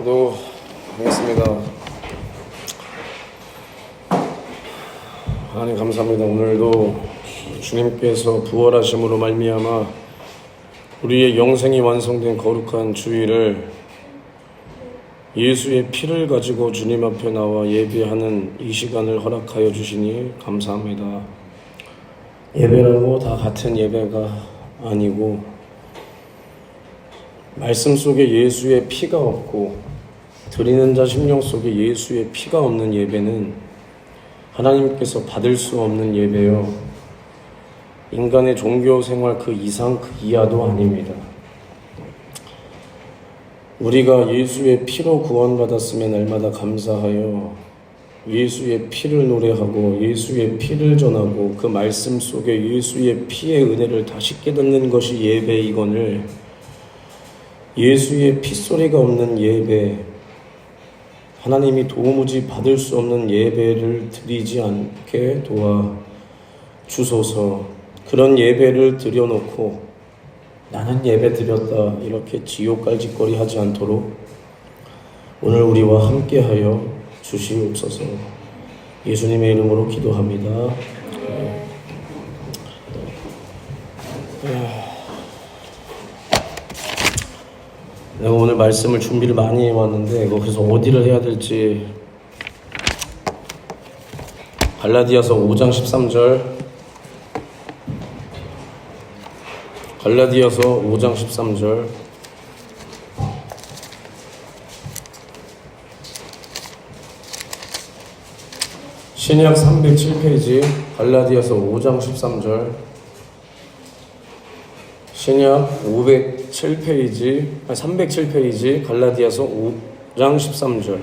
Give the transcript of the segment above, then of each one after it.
기도하겠습니다. 하나님 감사합니다. 오늘도 주님께서 부활하심으로 말미암아 우리의 영생이 완성된 거룩한 주일을 예수의 피를 가지고 주님 앞에 나와 예배하는 이 시간을 허락하여 주시니 감사합니다. 예배라고 다 같은 예배가 아니고 말씀 속에 예수의 피가 없고 드리는 자 심령 속에 예수의 피가 없는 예배는 하나님께서 받을 수 없는 예배요, 인간의 종교 생활 그 이상 그 이하도 아닙니다. 우리가 예수의 피로 구원받았으면 날마다 감사하여 예수의 피를 노래하고 예수의 피를 전하고 그 말씀 속에 예수의 피의 은혜를 다시 깨닫는 것이 예배이거늘 예수의 핏소리가 없는 예배, 하나님이 도무지 받을 수 없는 예배를 드리지 않게 도와 주소서. 그런 예배를 드려놓고 나는 예배 드렸다 이렇게 지옥갈짓거리 하지 않도록 오늘 우리와 함께하여 주시옵소서. 예수님의 이름으로 기도합니다. 내가 오늘 말씀을 준비를 많이 해왔는데 그래서 어디를 해야 될지, 갈라디아서 5장 13절, 갈라디아서 5장 13절, 신약 307페이지 갈라디아서 5장 13절, 신약 307페이지 갈라디아서 5장 13절.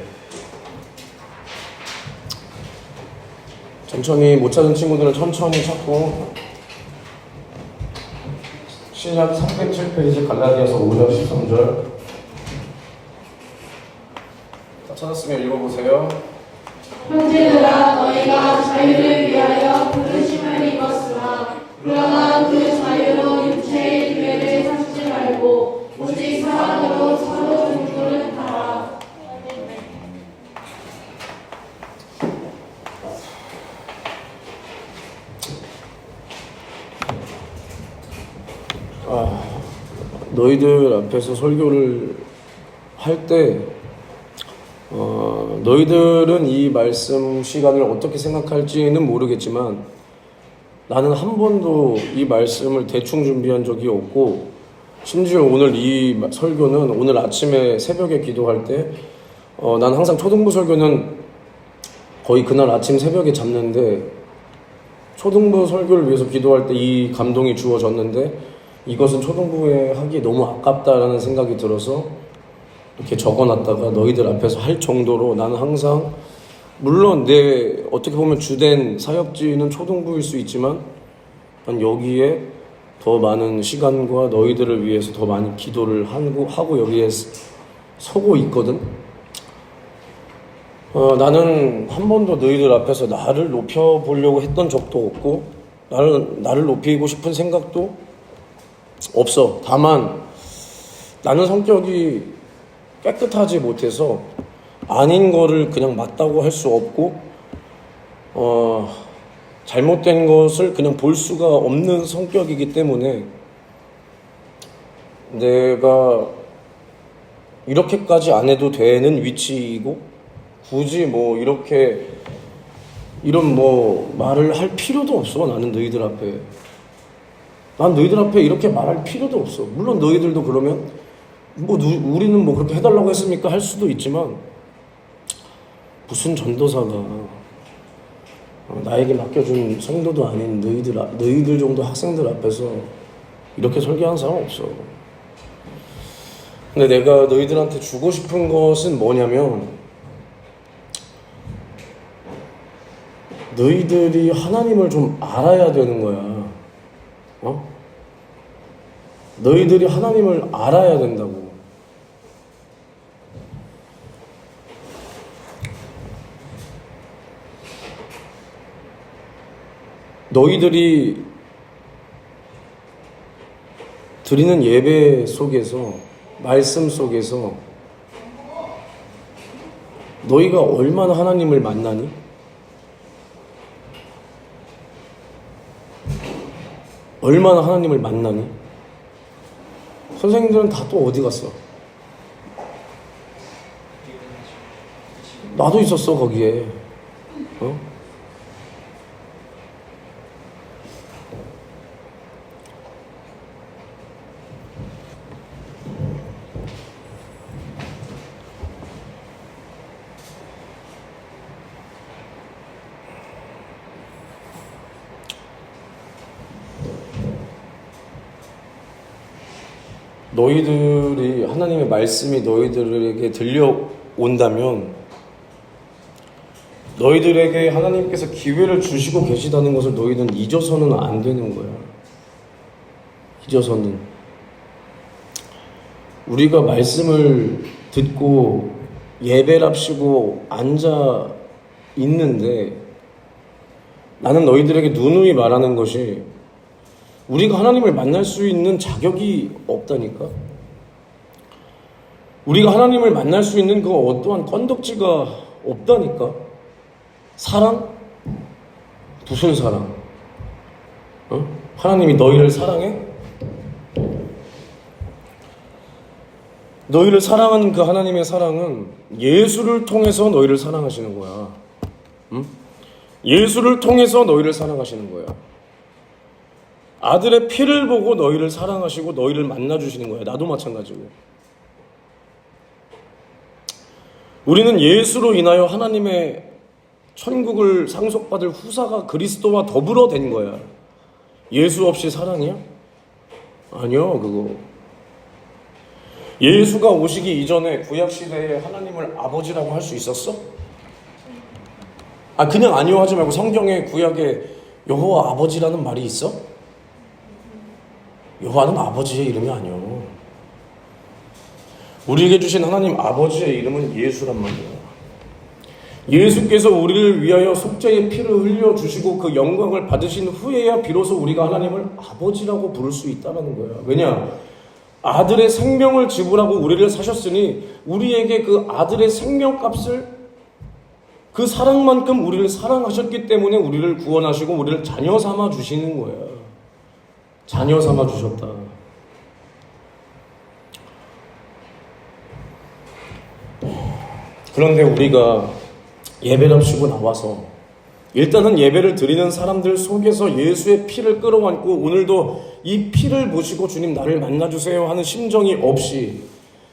천천히 못 찾은 친구들은 천천히 찾고, 신약 307페이지 갈라디아서 5장 13절 다 찾았으면 읽어보세요. 형제들아, 너희가 자유를 위하여 부르심을 입었으나 그러나 그 자유로 육체의 기회를 삼지 말고 오직 사랑으로 서로 존중을 하라. 너희들 앞에서 설교를 할 때 너희들은 이 말씀 시간을 어떻게 생각할지는 모르겠지만 나는 한 번도 이 말씀을 대충 준비한 적이 없고, 심지어 오늘 이 설교는 오늘 아침에 새벽에 기도할 때 난 항상 초등부 설교는 거의 그날 아침 새벽에 잡는데 초등부 설교를 위해서 기도할 때 이 감동이 주어졌는데 이것은 초등부에 하기 너무 아깝다라는 생각이 들어서 이렇게 적어놨다가 너희들 앞에서 할 정도로 나는 항상, 물론 내 어떻게 보면 주된 사역지는 초등부일 수 있지만 난 여기에 더 많은 시간과 너희들을 위해서 더 많이 기도를 하고 여기에 서고 있거든. 나는 한 번도 너희들 앞에서 나를 높여보려고 했던 적도 없고 나를 높이고 싶은 생각도 없어. 다만 나는 성격이 깨끗하지 못해서 아닌 거를 그냥 맞다고 할 수 없고 잘못된 것을 그냥 볼 수가 없는 성격이기 때문에 내가 이렇게까지 안 해도 되는 위치이고 굳이 뭐 이런 말을 할 필요도 없어. 나는 너희들 앞에 이렇게 말할 필요도 없어. 물론 너희들도 그러면 우리는 그렇게 해달라고 했습니까? 할 수도 있지만 무슨 전도사가 나에게 맡겨준 성도도 아닌 너희들 정도 학생들 앞에서 이렇게 설교한 사람 없어. 근데 내가 너희들한테 주고 싶은 것은 뭐냐면, 너희들이 하나님을 좀 알아야 되는 거야. 너희들이 하나님을 알아야 된다고. 너희들이 드리는 예배 속에서, 말씀 속에서 너희가 얼마나 하나님을 만나니? 얼마나 하나님을 만나니? 선생님들은 다 또 어디 갔어? 나도 있었어 거기에. 어? 너희들이 하나님의 말씀이 너희들에게 들려온다면 너희들에게 하나님께서 기회를 주시고 계시다는 것을 너희는 잊어서는 안 되는 거야. 잊어서는. 우리가 말씀을 듣고 예배랍시고 앉아 있는데 나는 너희들에게 누누이 말하는 것이 우리가 하나님을 만날 수 있는 자격이 없다니까. 우리가 하나님을 만날 수 있는 그 어떠한 건덕지가 없다니까. 사랑? 무슨 사랑? 어? 하나님이 너희를 사랑해? 너희를 사랑하는 그 하나님의 사랑은 예수를 통해서 너희를 사랑하시는 거야. 응? 예수를 통해서 너희를 사랑하시는 거야. 아들의 피를 보고 너희를 사랑하시고 너희를 만나주시는 거야. 나도 마찬가지고. 우리는 예수로 인하여 하나님의 천국을 상속받을 후사가 그리스도와 더불어 된 거야. 예수 없이 사랑이야? 아니요, 그거. 예수가 오시기 이전에 구약시대에 하나님을 아버지라고 할 수 있었어? 그냥 아니요 하지 말고 성경에 구약에 여호와 아버지라는 말이 있어? 여호와는 아버지의 이름이 아니요. 우리에게 주신 하나님 아버지의 이름은 예수란 말이야. 예수께서 우리를 위하여 속죄의 피를 흘려주시고 그 영광을 받으신 후에야 비로소 우리가 하나님을 아버지라고 부를 수 있다는 거야. 왜냐? 아들의 생명을 지불하고 우리를 사셨으니 우리에게 그 아들의 생명값을 그 사랑만큼 우리를 사랑하셨기 때문에 우리를 구원하시고 우리를 자녀 삼아 주시는 거야. 자녀 삼아 주셨다. 그런데 우리가 예배랍시고 나와서 일단은 예배를 드리는 사람들 속에서 예수의 피를 끌어안고 오늘도 이 피를 보시고 주님 나를 만나주세요 하는 심정이 없이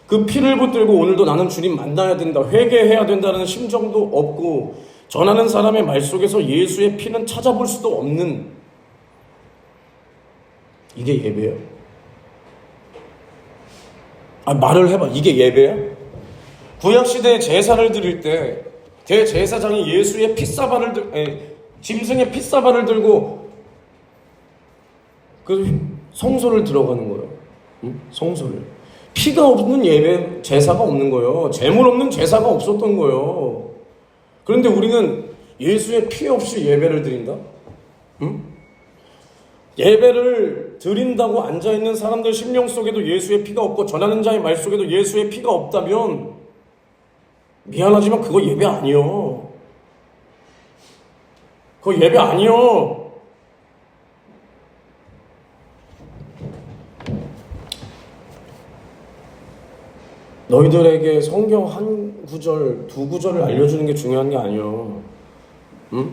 그 피를 붙들고 오늘도 나는 주님 만나야 된다, 회개해야 된다는 심정도 없고 전하는 사람의 말 속에서 예수의 피는 찾아볼 수도 없는 이게 예배예요? 말을 해봐. 이게 예배야? 구약시대에 제사를 드릴 때 대제사장이 예수의 짐승의 핏사발을 들고 그 성소를 들어가는 거예요. 응? 성소를. 피가 없는 예배, 제사가 없는 거예요. 제물 없는 제사가 없었던 거예요. 그런데 우리는 예수의 피 없이 예배를 드린다? 응? 예배를 드린다고 앉아있는 사람들 심령 속에도 예수의 피가 없고 전하는 자의 말 속에도 예수의 피가 없다면 미안하지만 그거 예배 아니요. 그거 예배 아니요. 너희들에게 성경 한 구절, 두 구절을 알려주는 게 중요한 게 아니요. 응?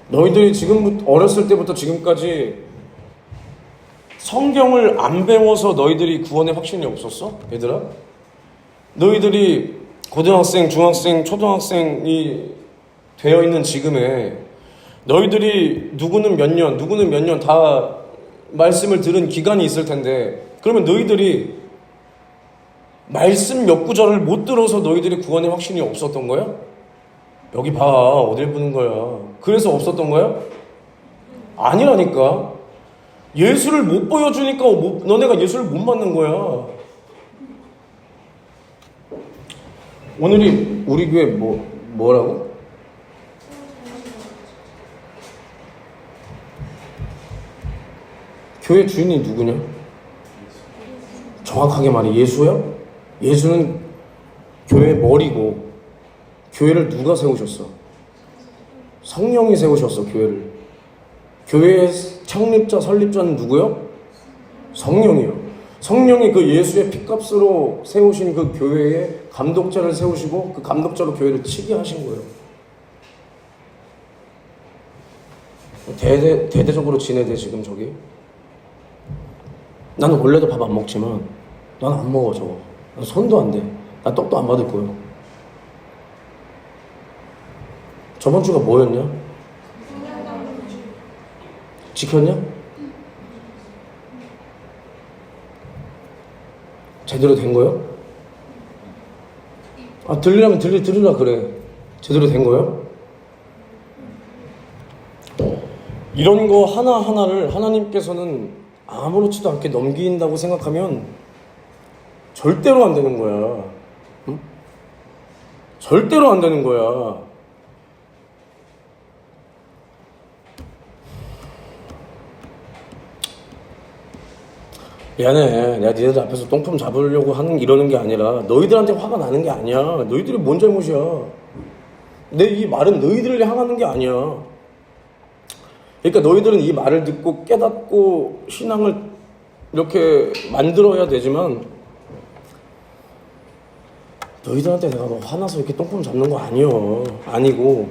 너희들이 지금 어렸을 때부터 지금까지 성경을 안 배워서 너희들이 구원의 확신이 없었어? 얘들아? 너희들이 고등학생, 중학생, 초등학생이 되어 있는 지금에 너희들이 누구는 몇 년 다 말씀을 들은 기간이 있을 텐데 그러면 너희들이 말씀 몇 구절을 못 들어서 너희들이 구원의 확신이 없었던 거야? 여기 봐. 어딜 보는 거야. 그래서 없었던 거야? 아니라니까. 예수를 못 보여주니까 너네가 예수를 못 만난 거야. 오늘이 우리 교회 뭐라고? 교회 주인이 누구냐? 정확하게 말해 예수야? 예수는 교회의 머리고 교회를 누가 세우셨어? 성령이 세우셨어, 교회를. 교회의 창립자, 설립자는 누구요? 성령이요. 성령이 그 예수의 피값으로 세우신 그 교회에 감독자를 세우시고 그 감독자로 교회를 치게 하신 거예요. 대대적으로 지내대 지금 저기. 나는 원래도 밥 안 먹지만 나는 안 먹어 저거. 난 손도 안 대. 나 떡도 안 받을 거예요. 저번 주가 뭐였냐? 지켰냐? 제대로 된 거요? 아, 들리라면 들으라 그래. 제대로 된 거요? 이런 거 하나하나를 하나님께서는 아무렇지도 않게 넘긴다고 생각하면 절대로 안 되는 거야. 응? 절대로 안 되는 거야. 미안해. 내가 니네들 앞에서 똥품 잡으려고 이러는 게 아니라 너희들한테 화가 나는 게 아니야. 너희들이 뭔 잘못이야. 내 이 말은 너희들을 향하는 게 아니야. 그러니까 너희들은 이 말을 듣고 깨닫고 신앙을 이렇게 만들어야 되지만 너희들한테 내가 뭐 화나서 이렇게 똥품 잡는 거 아니여. 아니고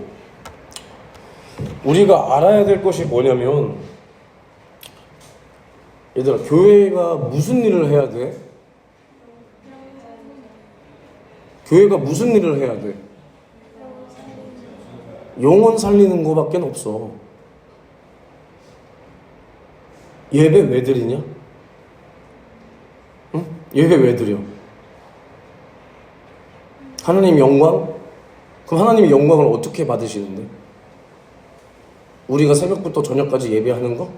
우리가 알아야 될 것이 뭐냐면 얘들아, 교회가 무슨 일을 해야 돼? 교회가 무슨 일을 해야 돼? 영혼 살리는 거밖에 없어. 예배 왜 드리냐? 응? 예배 왜 드려? 하나님 영광? 그럼 하나님의 영광을 어떻게 받으시는데? 우리가 새벽부터 저녁까지 예배하는 거?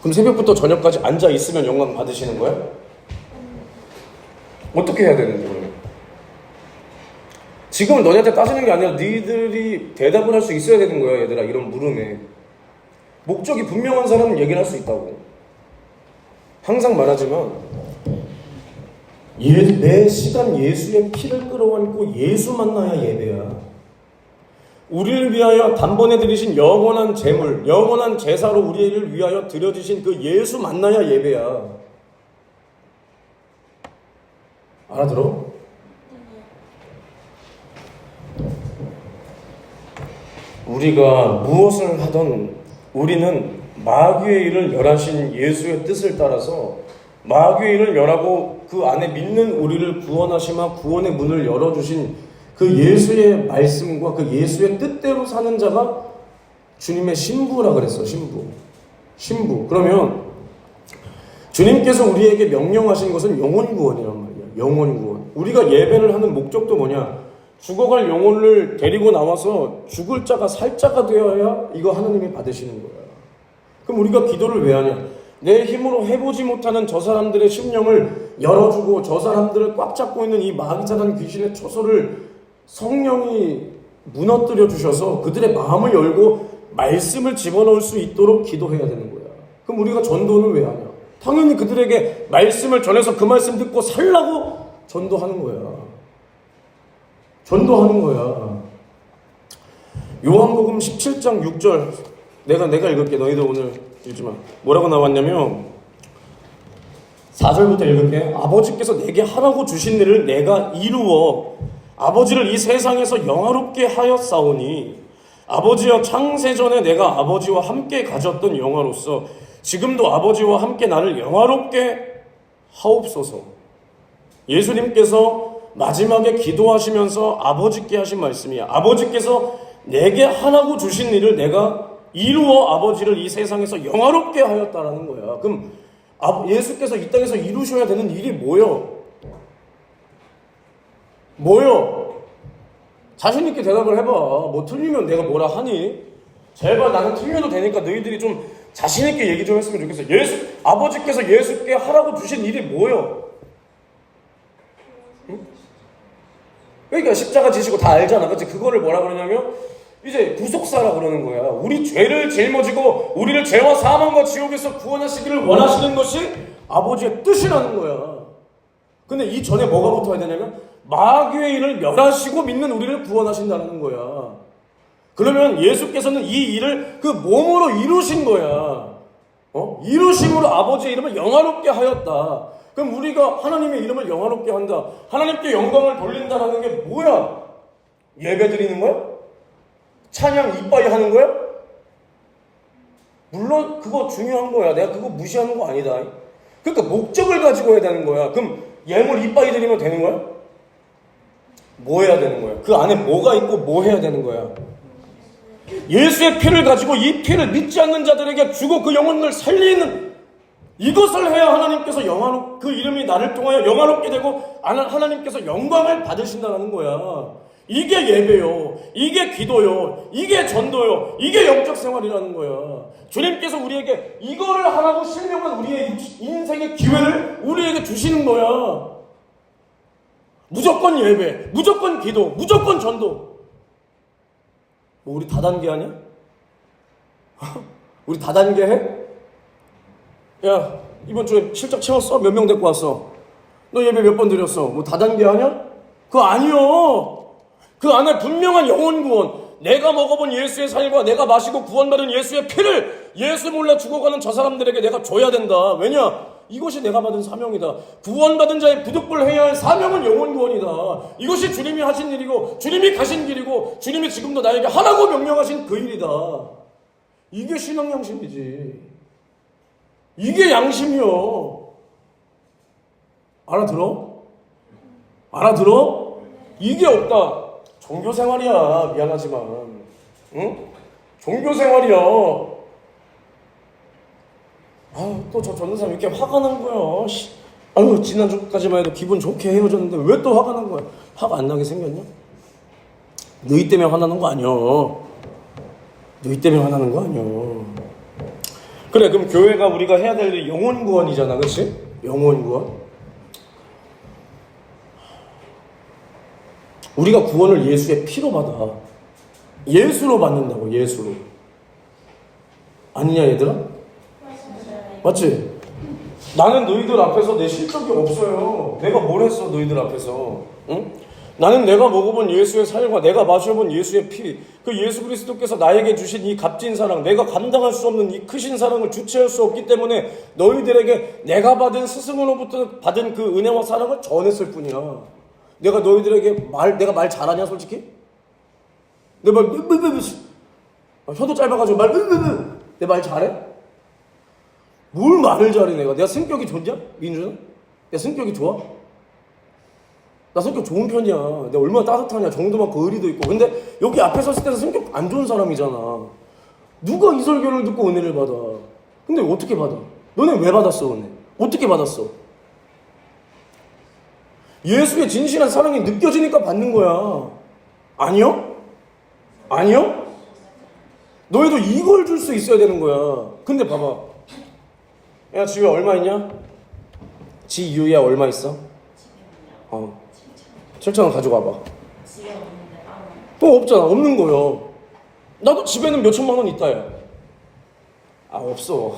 그럼 새벽부터 저녁까지 앉아 있으면 영광 받으시는 거야? 어떻게 해야 되는데 그러면? 지금 너네한테 따지는 게 아니라 너희들이 대답을 할 수 있어야 되는 거야, 얘들아. 이런 물음에 목적이 분명한 사람은 얘기를 할 수 있다고. 항상 말하지만 매 시간 예수의 피를 끌어안고 예수 만나야 예배야. 우리를 위하여 단번에 드리신 영원한 제물, 영원한 제사로 우리를 위하여 드려주신 그 예수 만나야 예배야. 알아들어? 우리가 무엇을 하던 우리는 마귀의 일을 멸하신 예수의 뜻을 따라서 마귀의 일을 멸하고 그 안에 믿는 우리를 구원하시마 구원의 문을 열어주신 그 예수의 말씀과 그 예수의 뜻대로 사는 자가 주님의 신부라 그랬어. 신부. 그러면 주님께서 우리에게 명령하신 것은 영혼 구원이란 말이야. 영혼 구원. 우리가 예배를 하는 목적도 뭐냐? 죽어갈 영혼을 데리고 나와서 죽을 자가 살 자가 되어야 이거 하나님이 받으시는 거야. 그럼 우리가 기도를 왜 하냐? 내 힘으로 해보지 못하는 저 사람들의 심령을 열어주고 저 사람들을 꽉 잡고 있는 이 마귀자단 귀신의 초소를 성령이 무너뜨려 주셔서 그들의 마음을 열고 말씀을 집어넣을 수 있도록 기도해야 되는 거야. 그럼 우리가 전도는 왜 하냐? 당연히 그들에게 말씀을 전해서 그 말씀 듣고 살라고 전도하는 거야. 전도하는 거야. 요한복음 17장 6절 내가 읽을게. 너희들 오늘 읽지 마. 뭐라고 나왔냐면 4절부터 읽을게. 아버지께서 내게 하라고 주신 일을 내가 이루어 아버지를 이 세상에서 영화롭게 하였사오니 아버지여 창세전에 내가 아버지와 함께 가졌던 영화로서 지금도 아버지와 함께 나를 영화롭게 하옵소서. 예수님께서 마지막에 기도하시면서 아버지께 하신 말씀이야. 아버지께서 내게 하라고 주신 일을 내가 이루어 아버지를 이 세상에서 영화롭게 하였다라는 거야. 그럼 예수께서 이 땅에서 이루셔야 되는 일이 뭐요? 자신 있게 대답을 해봐. 뭐 틀리면 내가 뭐라 하니? 제발 나는 틀려도 되니까 너희들이 좀 자신 있게 얘기 좀 했으면 좋겠어. 아버지께서 예수께 하라고 주신 일이 뭐요? 응? 그러니까 십자가 지시고 다 알잖아. 그치? 그거를 뭐라 그러냐면 이제 구속사라 그러는 거야. 우리 죄를 짊어지고 우리를 죄와 사망과 지옥에서 구원하시기를 원하시는 것이 아버지의 뜻이라는 거야. 근데 이 전에 뭐가 붙어야 되냐면 마귀의 일을 멸하시고 믿는 우리를 구원하신다는 거야. 그러면 예수께서는 이 일을 그 몸으로 이루신 거야. 이루심으로 아버지의 이름을 영화롭게 하였다. 그럼 우리가 하나님의 이름을 영화롭게 한다, 하나님께 영광을 돌린다라는 게 뭐야? 예배 드리는 거야? 찬양 이빠이 하는 거야? 물론 그거 중요한 거야. 내가 그거 무시하는 거 아니다. 그러니까 목적을 가지고 해야 되는 거야. 그럼 예물 이빠이 드리면 되는 거야? 뭐 해야 되는 거야? 그 안에 뭐가 있고 뭐 해야 되는 거야? 예수의 피를 가지고 이 피를 믿지 않는 자들에게 주고 그 영혼을 살리는 이것을 해야 하나님께서 그 이름이 나를 통하여 영화롭게 되고 하나님께서 영광을 받으신다는 거야. 이게 예배요, 이게 기도요, 이게 전도요, 이게 영적 생활이라는 거야. 주님께서 우리에게 이거를 하라고 신령한 우리의 인생의 기회를 우리에게 주시는 거야. 무조건 예배, 무조건 기도, 무조건 전도. 뭐 우리 다단계 하냐? 우리 다단계 해? 야, 이번 주에 실적 채웠어? 몇 명 데리고 왔어? 너 예배 몇 번 드렸어? 뭐 다단계 하냐? 그거 아니요. 그 안에 분명한 영혼 구원, 내가 먹어본 예수의 살과 내가 마시고 구원받은 예수의 피를 예수 몰래 죽어가는 저 사람들에게 내가 줘야 된다. 왜냐? 이것이 내가 받은 사명이다. 구원받은 자의 부득불 해야 할 사명은 영혼 구원이다. 이것이 주님이 하신 일이고 주님이 가신 길이고 주님이 지금도 나에게 하라고 명령하신 그 일이다. 이게 신앙 양심이지. 이게 양심이요. 알아들어? 알아들어? 이게 없다. 종교생활이야. 미안하지만. 응? 종교생활이야. 또 저 전도사님 이렇게 화가 난 거야. 아유, 지난주까지만 해도 기분 좋게 헤어졌는데 왜 또 화가 난 거야? 화가 안 나게 생겼냐? 너희 때문에 화나는 거 아니야. 너희 때문에 화나는 거 아니야. 그래, 그럼 교회가 우리가 해야 될 일이 영혼 구원이잖아. 그치? 영혼 구원. 우리가 구원을 예수의 피로 받아. 예수로 받는다고, 예수로. 아니냐, 얘들아? 맞지? 나는 너희들 앞에서 내 실적이 없어요. 내가 뭘 했어, 너희들 앞에서. 응? 나는 내가 먹어본 예수의 살과 내가 마셔본 예수의 피, 그 예수 그리스도께서 나에게 주신 이 값진 사랑, 내가 감당할 수 없는 이 크신 사랑을 주체할 수 없기 때문에 너희들에게 내가 받은 스승으로부터 받은 그 은혜와 사랑을 전했을 뿐이야. 내가 너희들에게 내가 말 잘하냐, 솔직히? 내 말, 혀도 짧아가지고 내 말 잘해? 뭘 말을 잘해, 내가 성격이 좋냐? 민주는? 내 성격이 좋아? 나 성격 좋은 편이야. 내가 얼마나 따뜻하냐. 정도 많고 의리도 있고. 근데 여기 앞에 섰을 때는 성격 안 좋은 사람이잖아. 누가 이 설교를 듣고 은혜를 받아? 근데 어떻게 받아? 너네 왜 받았어, 은혜? 어떻게 받았어? 예수의 진실한 사랑이 느껴지니까 받는 거야. 아니요? 아니요? 너희도 이걸 줄 수 있어야 되는 거야. 근데 봐봐. 야, 지우야 얼마 있냐? 지유야 얼마 있어? 7,000원 가지고 와봐. 집에 없는데 따로. 또 없잖아. 없는 거요. 나도 집에는 몇 천만 원 있다, 야. 없어.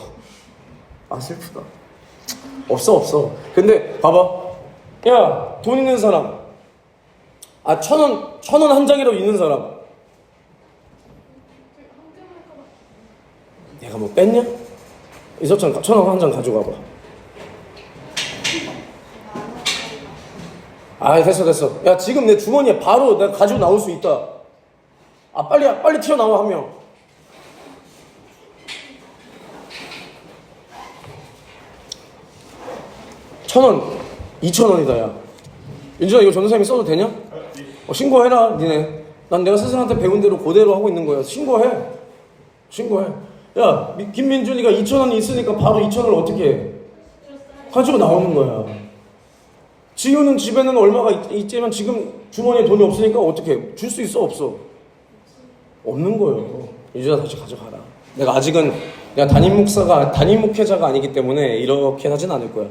슬프다. 없어. 근데 봐봐. 야, 돈 있는 사람. 1,000원 한 장이라도 있는 사람. 내가 뭐 뺐냐? 이서천 1,000원 한 장 가지고 와봐. 됐어. 야, 지금 내 주머니에 바로 내가 가지고 나올 수 있다. 빨리 튀어나와, 한 명. $1,000, $2,000이다, 야. 윤준아, 이거 전도사님이 써도 되냐? 신고해라, 니네. 난 내가 스승한테 배운 대로 그대로 하고 있는 거야. 신고해. 야, 김민준이가 2,000원이 있으니까 바로 2,000원을 어떻게 해? 가지고 나오는 거야. 지우는 집에는 얼마가 있지만 지금 주머니에 돈이 없으니까 어떻게 해? 줄 수 있어, 없어? 없는 거예요. 유준아, 다시 가져가라. 내가 아직은 내가 담임 목회자가 아니기 때문에 이렇게 하진 않을 거야.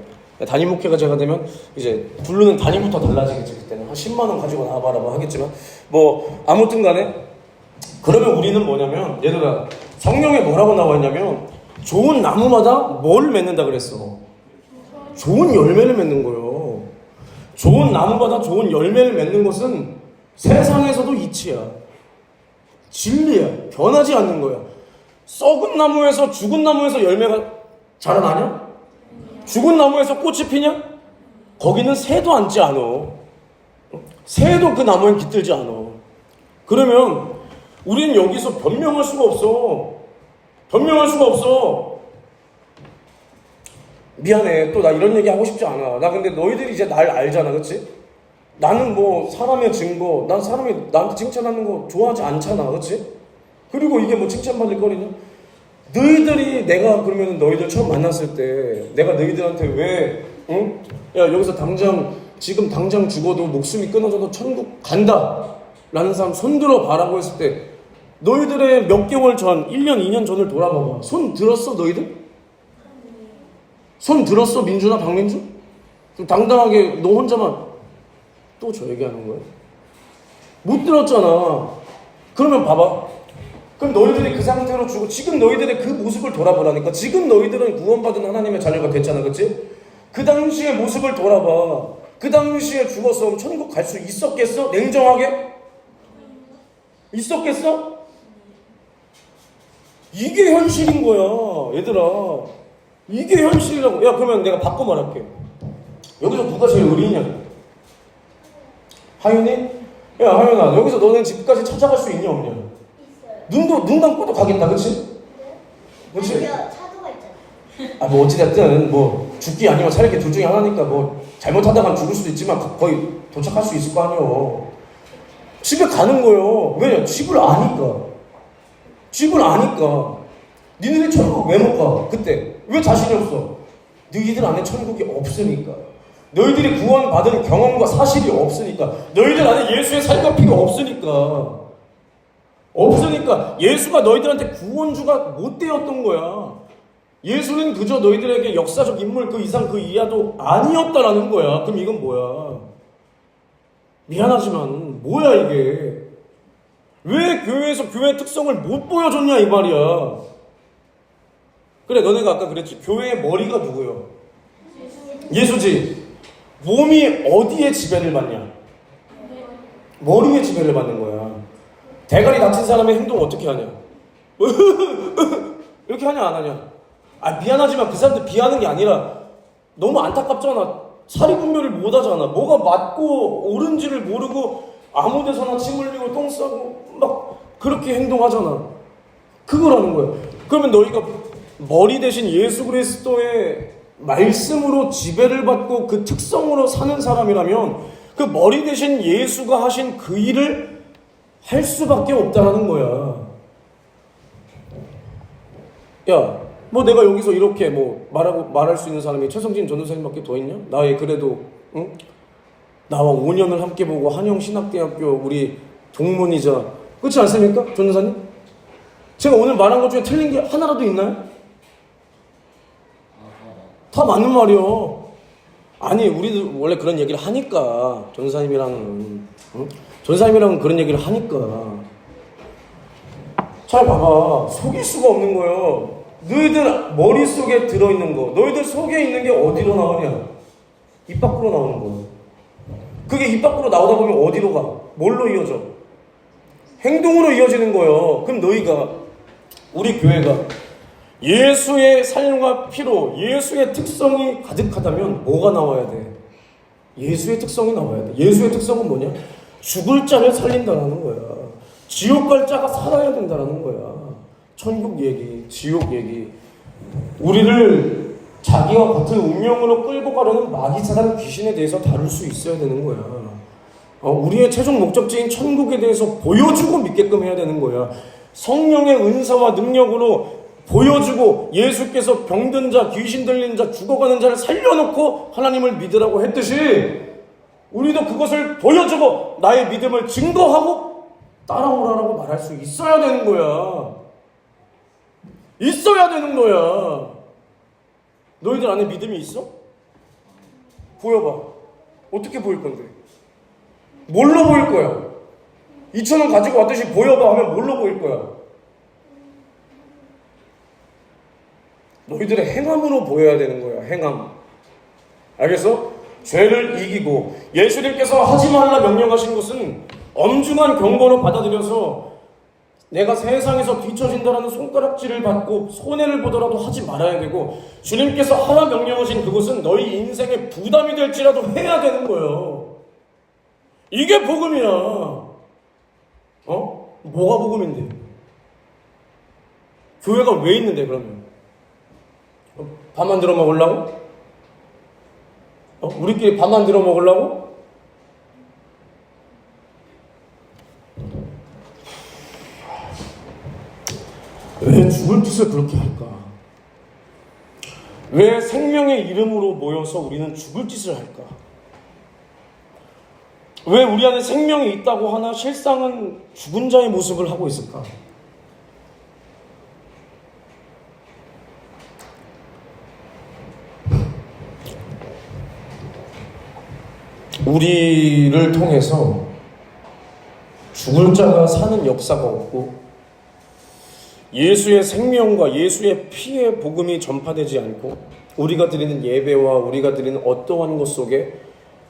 담임 목회자가 되면 이제 부르는 단위부터 달라지겠지. 그때는 한 10만 원 가지고 나와봐라 하겠지만 뭐 아무튼 간에 그러면 우리는 뭐냐면, 얘들아, 성경에 뭐라고 나와 있냐면 좋은 나무마다 뭘 맺는다 그랬어? 좋은 열매를 맺는 거예요. 좋은 나무보다 좋은 열매를 맺는 것은 세상에서도 이치야. 진리야. 변하지 않는 거야. 썩은 나무에서, 죽은 나무에서 열매가 자라나냐? 죽은 나무에서 꽃이 피냐? 거기는 새도 앉지 않아. 새도 그 나무에 깃들지 않아. 그러면 우리는 여기서 변명할 수가 없어. 변명할 수가 없어. 미안해. 또 나 이런 얘기 하고 싶지 않아. 나 근데 너희들이 이제 날 알잖아. 그치? 나는 뭐 사람의 증거, 난 사람이 나한테 칭찬하는 거 좋아하지 않잖아. 그치? 그리고 이게 뭐 칭찬받을 거리냐? 너희들이 내가 그러면 너희들 처음 만났을 때 내가 너희들한테 왜 응? 야 여기서 지금 당장 죽어도 목숨이 끊어져도 천국 간다 라는 사람 손들어 봐라고 했을 때 너희들의 몇 개월 전 1년 2년 전을 돌아봐봐. 손 들었어 너희들? 손 들었어 민주나 박민주? 좀 당당하게 너 혼자만 또 저 얘기하는 거야? 못 들었잖아. 그러면 봐봐. 그럼 너희들이 그 상태로 죽고 지금 너희들의 그 모습을 돌아보라니까. 지금 너희들은 구원받은 하나님의 자녀가 됐잖아. 그치? 그 당시의 모습을 돌아봐. 그 당시에 죽었으면 천국 갈 수 있었겠어? 냉정하게? 있었겠어? 이게 현실인 거야 얘들아. 이게 현실이라고. 야 그러면 내가 바꿔 말할게. 여기서 누가 제일 의리냐? 하윤이? 야 하윤아 여기서 너는 집까지 찾아갈 수 있냐 없냐? 있어요. 눈 감고도 가겠다. 그치? 그치? 아니요, 차도가 있잖아요. 아 뭐 어찌됐든 뭐 죽기 아니면 살기 둘 중에 하나니까 뭐 잘못하다가 죽을 수도 있지만 거의 도착할 수 있을 거 아니에요. 집에 가는 거예요. 왜냐? 집을 아니까. 집을 아니까. 니네들 천국 왜 못 가? 그때 왜 자신이 없어? 너희들 안에 천국이 없으니까. 너희들이 구원받은 경험과 사실이 없으니까. 너희들 안에 예수의 살과 피가 없으니까. 없으니까 예수가 너희들한테 구원주가 못 되었던 거야. 예수는 그저 너희들에게 역사적 인물 그 이상 그 이하도 아니었다라는 거야. 그럼 이건 뭐야? 미안하지만 뭐야 이게? 왜 교회에서 교회의 특성을 못 보여줬냐 이 말이야. 그래 너네가 아까 그랬지. 교회의 머리가 누구요? 예수지. 몸이 어디에 지배를 받냐? 머리에 지배를 받는 거야. 대가리 다친 사람의 행동 어떻게 하냐? 이렇게 하냐 안 하냐? 아 미안하지만 그 사람들 비하는 게 아니라 너무 안타깝잖아. 사리 분별을 못 하잖아. 뭐가 맞고 옳은지를 모르고 아무 데서나 침 흘리고 똥 싸고 막 그렇게 행동하잖아. 그거라는 거야. 그러면 너희가 머리 대신 예수 그리스도의 말씀으로 지배를 받고 그 특성으로 사는 사람이라면 그 머리 대신 예수가 하신 그 일을 할 수밖에 없다라는 거야. 야, 뭐 내가 여기서 이렇게 뭐 말할 수 있는 사람이 최성진 전도사님밖에 더 있냐? 나의 그래도 응? 나와 5년을 함께 보고 한영신학대학교 우리 동문이자 그렇지 않습니까? 전도사님? 제가 오늘 말한 것 중에 틀린 게 하나라도 있나요? 다 맞는 말이요. 아니 우리도 원래 그런 얘기를 하니까 전도사님이랑 응? 전도사님이랑 그런 얘기를 하니까 잘 봐봐. 속일 수가 없는 거예요. 너희들 머릿속에 들어있는 거 너희들 속에 있는 게 어디로 나오냐? 입 밖으로 나오는 거야. 그게 입 밖으로 나오다 보면 어디로 가? 뭘로 이어져? 행동으로 이어지는 거예요. 그럼 너희가 우리 교회가 예수의 삶과 피로 예수의 특성이 가득하다면 뭐가 나와야 돼? 예수의 특성이 나와야 돼. 예수의 특성은 뭐냐? 죽을 자를 살린다라는 거야. 지옥 갈 자가 살아야 된다라는 거야. 천국 얘기, 지옥 얘기. 우리를 자기와 같은 운명으로 끌고 가려는 마귀사단 귀신에 대해서 다룰 수 있어야 되는 거야. 우리의 최종 목적지인 천국에 대해서 보여주고 믿게끔 해야 되는 거야. 성령의 은사와 능력으로 보여주고 예수께서 병든 자, 귀신 들린 자, 죽어가는 자를 살려놓고 하나님을 믿으라고 했듯이 우리도 그것을 보여주고 나의 믿음을 증거하고 따라오라라고 말할 수 있어야 되는 거야. 있어야 되는 거야. 너희들 안에 믿음이 있어? 보여봐. 어떻게 보일 건데? 뭘로 보일 거야? 2,000원 가지고 왔듯이 보여봐 하면 뭘로 보일 거야? 너희들의 행함으로 보여야 되는 거야. 행함. 알겠어? 죄를 이기고 예수님께서 하지 말라 명령하신 것은 엄중한 경고로 받아들여서 내가 세상에서 뒤처진다라는 손가락질을 받고 손해를 보더라도 하지 말아야 되고, 주님께서 하라 명령하신 그것은 너희 인생의 부담이 될지라도 해야 되는 거예요. 이게 복음이야. 뭐가 복음인데? 교회가 왜 있는데 그러면? 밥 만들어 먹으려고? 우리끼리 밥 만들어 먹으려고? 왜 죽을 짓을 그렇게 할까? 왜 생명의 이름으로 모여서 우리는 죽을 짓을 할까? 왜 우리 안에 생명이 있다고 하나 실상은 죽은 자의 모습을 하고 있을까? 우리를 통해서 죽을 자가 사는 역사가 없고, 예수의 생명과 예수의 피의 복음이 전파되지 않고, 우리가 드리는 예배와 우리가 드리는 어떠한 것 속에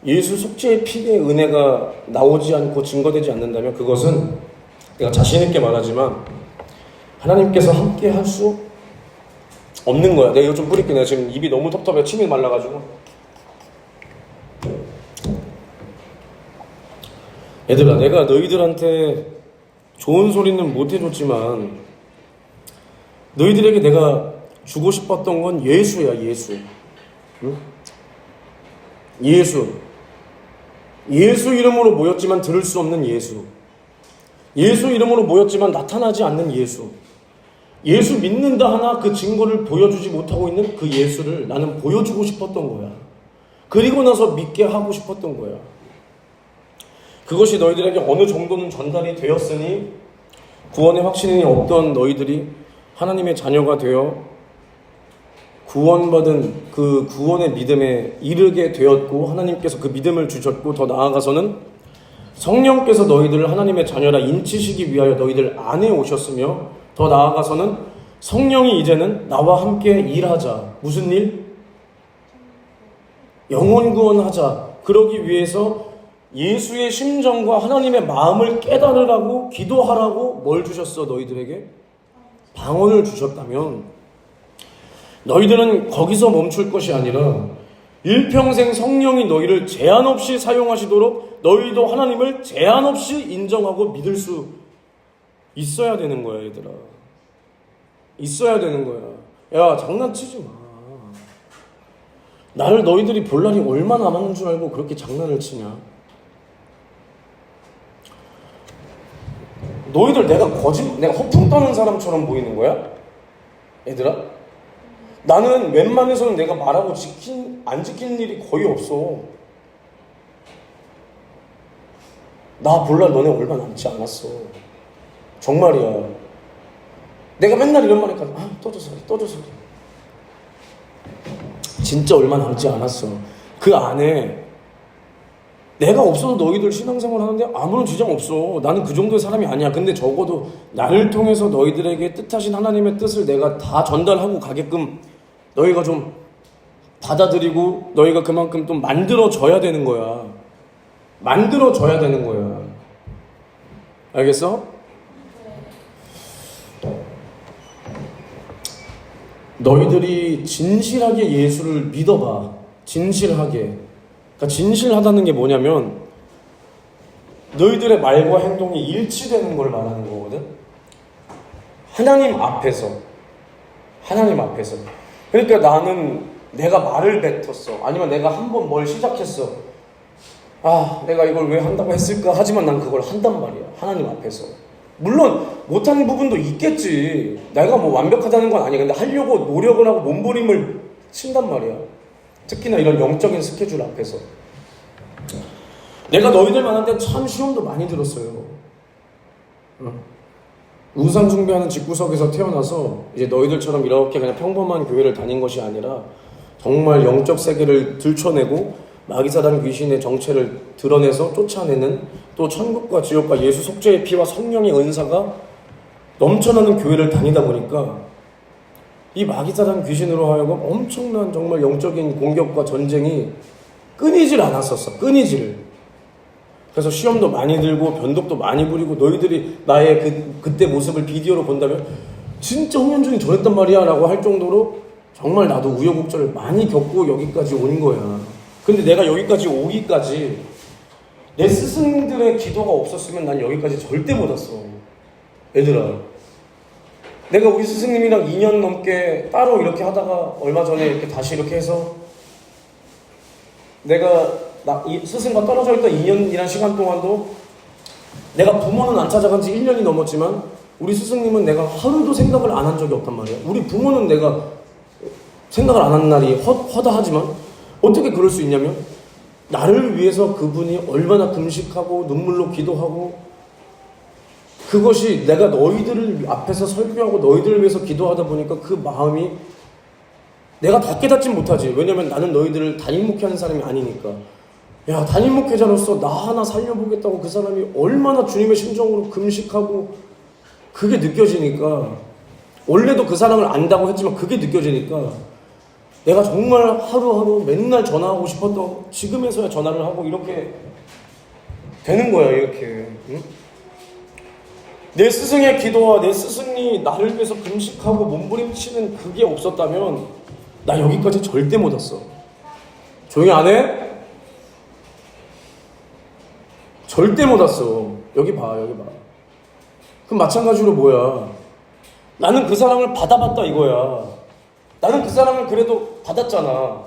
예수 속죄의 피의 은혜가 나오지 않고 증거되지 않는다면, 그것은 내가 자신 있게 말하지만 하나님께서 함께 할 수 없는 거야. 내가 이거 좀 뿌릴게. 내가 지금 입이 너무 텁텁해. 침이 말라가지고. 얘들아, 내가 너희들한테 좋은 소리는 못 해줬지만 너희들에게 내가 주고 싶었던 건 예수야, 예수. 응? 예수. 예수 이름으로 모였지만 들을 수 없는 예수. 예수 이름으로 모였지만 나타나지 않는 예수. 예수 믿는다 하나 그 증거를 보여주지 못하고 있는 그 예수를 나는 보여주고 싶었던 거야. 그리고 나서 믿게 하고 싶었던 거야. 그것이 너희들에게 어느 정도는 전달이 되었으니 구원의 확신이 없던 너희들이 하나님의 자녀가 되어 구원받은 그 구원의 믿음에 이르게 되었고, 하나님께서 그 믿음을 주셨고, 더 나아가서는 성령께서 너희들을 하나님의 자녀라 인치시기 위하여 너희들 안에 오셨으며, 더 나아가서는 성령이 이제는 나와 함께 일하자. 무슨 일? 영혼 구원하자. 그러기 위해서 예수의 심정과 하나님의 마음을 깨달으라고, 기도하라고 뭘 주셨어? 너희들에게 방언을 주셨다면, 너희들은 거기서 멈출 것이 아니라 일평생 성령이 너희를 제한 없이 사용하시도록 너희도 하나님을 제한 없이 인정하고 믿을 수 있어야 되는 거야, 얘들아. 있어야 되는 거야. 야, 장난치지 마. 나를 너희들이 볼 날이 얼마나 남았는 줄 알고 그렇게 장난을 치냐? 너희들 내가 허풍 떠는 사람처럼 보이는 거야? 얘들아? 나는 웬만해서는 내가 말하고 안 지키는 일이 거의 없어. 나 볼 날 너네 얼마 남지 않았어. 정말이야. 내가 맨날 이런 말 하니까 떠줘서 진짜 얼마 남지 않았어. 그 안에 내가 없어도 너희들 신앙생활 하는데 아무런 지장 없어. 나는 그 정도의 사람이 아니야. 근데 적어도 나를 통해서 너희들에게 뜻하신 하나님의 뜻을 내가 다 전달하고 가게끔 너희가 좀 받아들이고, 너희가 그만큼 좀 만들어줘야 되는 거야. 만들어줘야 되는 거야. 알겠어? 너희들이 진실하게 예수를 믿어봐. 진실하게. 그러니까 진실하다는 게 뭐냐면 너희들의 말과 행동이 일치되는 걸 말하는 거거든. 하나님 앞에서. 그러니까 나는 내가 말을 뱉었어. 아니면 내가 한번 뭘 시작했어. 내가 이걸 왜 한다고 했을까? 하지만 난 그걸 한단 말이야. 하나님 앞에서. 물론 못하는 부분도 있겠지. 내가 뭐 완벽하다는 건 아니야. 근데 하려고 노력을 하고 몸부림을 친단 말이야. 특히나 이런 영적인 스케줄 앞에서. 내가 너희들 만날 때 참 시험도 많이 들었어요. 우상 숭배하는 집구석에서 태어나서 이제 너희들처럼 이렇게 그냥 평범한 교회를 다닌 것이 아니라 정말 영적 세계를 들춰내고 마귀사단 귀신의 정체를 드러내서 쫓아내는, 또 천국과 지옥과 예수 속죄의 피와 성령의 은사가 넘쳐나는 교회를 다니다 보니까 이 마귀사단 귀신으로 하여금 엄청난 정말 영적인 공격과 전쟁이 끊이질 않았었어. 끊이지를. 그래서 시험도 많이 들고 변덕도 많이 부리고 너희들이 나의 그때 모습을 비디오로 본다면 진짜 홍현중이 저랬단 말이야 라고 할 정도로 정말 나도 우여곡절을 많이 겪고 여기까지 온 거야. 근데 내가 여기까지 오기까지 내 스승들의 기도가 없었으면 난 여기까지 절대 못 왔어. 얘들아, 내가 우리 스승님이랑 2년 넘게 따로 이렇게 하다가 얼마 전에 이렇게 다시 이렇게 해서 내가 이 스승과 떨어져 있던 2년이란 시간 동안도 내가 부모는 안 찾아간 지 1년이 넘었지만 우리 스승님은 내가 하루도 생각을 안 한 적이 없단 말이야. 우리 부모는 내가 생각을 안 한 날이 허다하지만 어떻게 그럴 수 있냐면 나를 위해서 그분이 얼마나 금식하고 눈물로 기도하고 그것이 내가 너희들을 앞에서 설교하고 너희들을 위해서 기도하다 보니까 그 마음이 내가 다 깨닫진 못하지. 왜냐면 나는 너희들을 담임 목회하는 사람이 아니니까. 야, 담임 목회자로서 나 하나 살려보겠다고 그 사람이 얼마나 주님의 심정으로 금식하고 그게 느껴지니까 원래도 그 사람을 안다고 했지만 그게 느껴지니까 내가 정말 하루하루 맨날 전화하고 싶었던 지금에서야 전화를 하고 이렇게 되는 거야. 이렇게 응? 내 스승의 기도와 내 스승이 나를 위해서 금식하고 몸부림치는 그게 없었다면 나 여기까지 절대 못 왔어. 조용히 안 해? 절대 못 왔어. 여기 봐, 여기 봐. 그럼 마찬가지로 뭐야? 나는 그 사랑을 받아봤다 이거야. 나는 그 사랑을 그래도 받았잖아.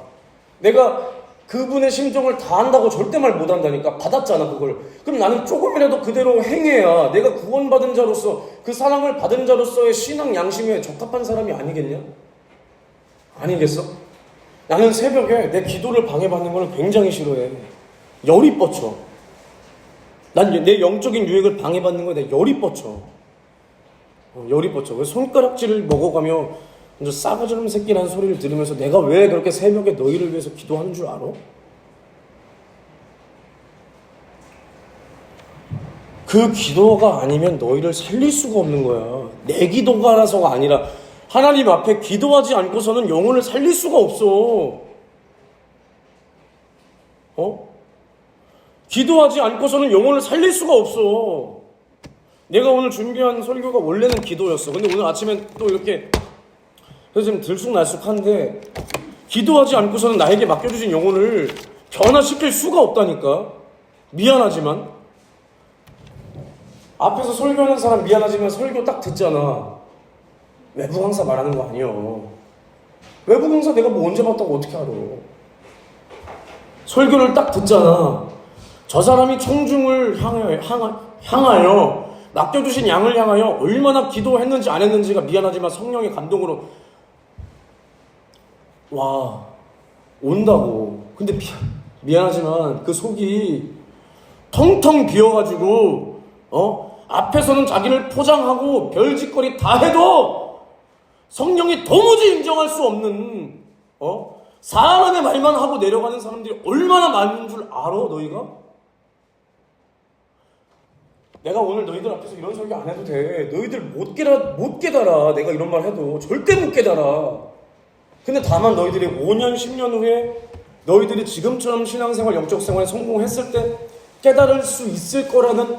내가 그분의 심정을 다 안다고 절대 말 못한다니까. 받았잖아 그걸. 그럼 나는 조금이라도 그대로 행해야 내가 구원받은 자로서 그 사랑을 받은 자로서의 신앙 양심에 적합한 사람이 아니겠냐? 아니겠어? 나는 새벽에 내 기도를 방해받는 걸 굉장히 싫어해. 열이 뻗쳐. 난 내 영적인 유익을 방해받는 거에 내 열이 뻗쳐. 열이 뻗쳐. 왜 손가락질을 먹어가며 먼저 싸가지없는 새끼라는 소리를 들으면서 내가 왜 그렇게 새벽에 너희를 위해서 기도하는 줄 알아? 그 기도가 아니면 너희를 살릴 수가 없는 거야. 내 기도가라서가 아니라 하나님 앞에 기도하지 않고서는 영혼을 살릴 수가 없어. 기도하지 않고서는 영혼을 살릴 수가 없어. 내가 오늘 준비한 설교가 원래는 기도였어. 근데 오늘 아침에 또 이렇게 그래서 지금 들쑥날쑥한데 기도하지 않고서는 나에게 맡겨주신 영혼을 변화시킬 수가 없다니까. 미안하지만 앞에서 설교하는 사람 미안하지만 설교 딱 듣잖아. 외부 강사 말하는 거 아니요. 외부 강사 내가 뭐 언제 봤다고 어떻게 알아. 설교를 딱 듣잖아. 저 사람이 청중을 향하여 맡겨주신 양을 향하여 얼마나 기도했는지 안 했는지가 미안하지만 성령의 감동으로 와 온다고. 근데 미안하지만 그 속이 텅텅 비어가지고 앞에서는 자기를 포장하고 별짓거리 다 해도 성령이 도무지 인정할 수 없는 사람의 말만 하고 내려가는 사람들이 얼마나 많은 줄 알아 너희가? 내가 오늘 너희들 앞에서 이런 설교 안 해도 돼. 너희들 못 깨달아. 내가 이런 말 해도 절대 못 깨달아. 근데 다만 너희들이 5년, 10년 후에 너희들이 지금처럼 신앙생활, 영적 생활에 성공했을 때 깨달을 수 있을 거라는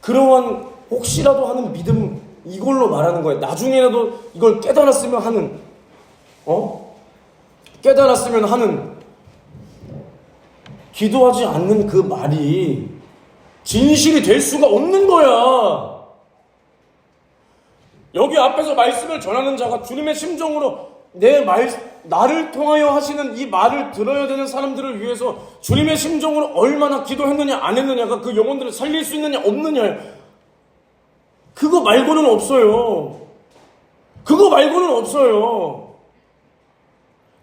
그러한 혹시라도 하는 믿음, 이걸로 말하는 거야. 나중에라도 이걸 깨달았으면 하는 깨달았으면 하는 기도하지 않는 그 말이 진실이 될 수가 없는 거야. 여기 앞에서 말씀을 전하는 자가 주님의 심정으로 나를 통하여 하시는 이 말을 들어야 되는 사람들을 위해서 주님의 심정으로 얼마나 기도했느냐 안 했느냐가 그 영혼들을 살릴 수 있느냐 없느냐, 그거 말고는 없어요. 그거 말고는 없어요.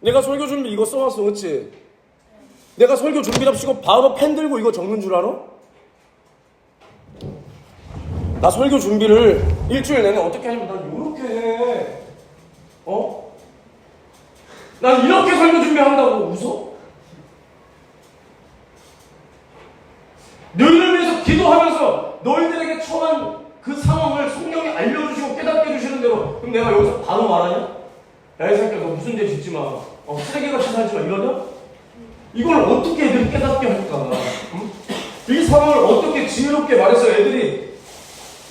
내가 설교 준비 이거 써왔어, 그치? 내가 설교 준비랍시고 바로 펜 들고 이거 적는 줄 알아? 나 설교 준비를 일주일 내내 어떻게 하냐면 난 이렇게 해. 난 이렇게 설교 준비한다고. 웃어? 너희를 위해서 기도하면서 너희들에게 처한 그 상황을 성령이 알려주시고 깨닫게 해주시는 대로, 그럼 내가 여기서 바로 말하냐? 야, 이 새끼야, 너 무슨 죄 짓지 마. 쓰레기같이 살지 마. 이러냐? 이걸 어떻게 애들이 깨닫게 할까? 응? 이 상황을 어떻게 지혜롭게 말해서 애들이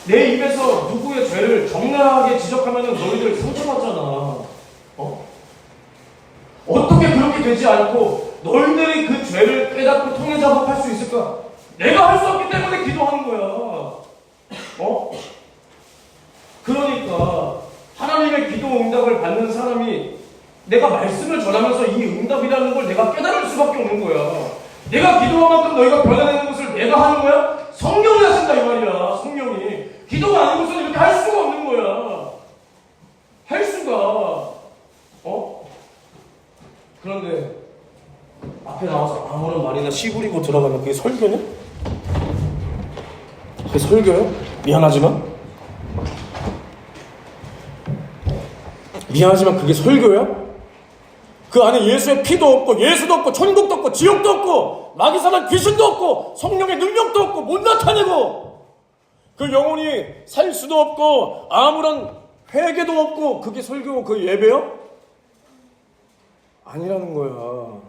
내 입에서 누구의 죄를 적나라하게 지적하면 너희들 상처받잖아. 어떻게 그렇게 되지 않고 너희들이 그 죄를 깨닫고 통해 작업할 수 있을까? 내가 할 수 없기 때문에 기도하는 거야. 그러니까 하나님의 기도 응답을 받는 사람이 내가 말씀을 전하면서 이 응답이라는 걸 내가 깨달을 수밖에 없는 거야. 내가 기도한 만큼 너희가 변화되는 것을 내가 하는 거야? 성령이 하신다 이 말이야. 성령이. 기도가 아닌 것은 이렇게 할 수가 없는 거야. 할 수가. 그런데 앞에 나와서 아무런 말이나 씨 부리고 들어가면 그게 설교냐? 그게 설교야? 미안하지만 그게 설교야? 그 안에 예수의 피도 없고 예수도 없고 천국도 없고 지옥도 없고 마귀사만 귀신도 없고 성령의 능력도 없고 못 나타내고 그 영혼이 살 수도 없고 아무런 회개도 없고 그게 설교고 그 예배요? 아니라는 거야.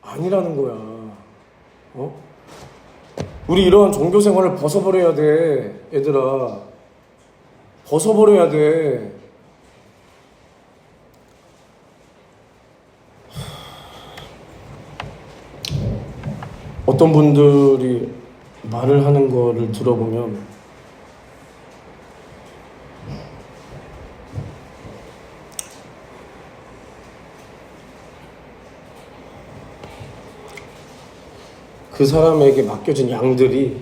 아니라는 거야. 우리 이러한 종교 생활을 벗어버려야 돼, 얘들아. 벗어버려야 돼. 어떤 분들이 말을 하는 거를 들어보면 그 사람에게 맡겨진 양들이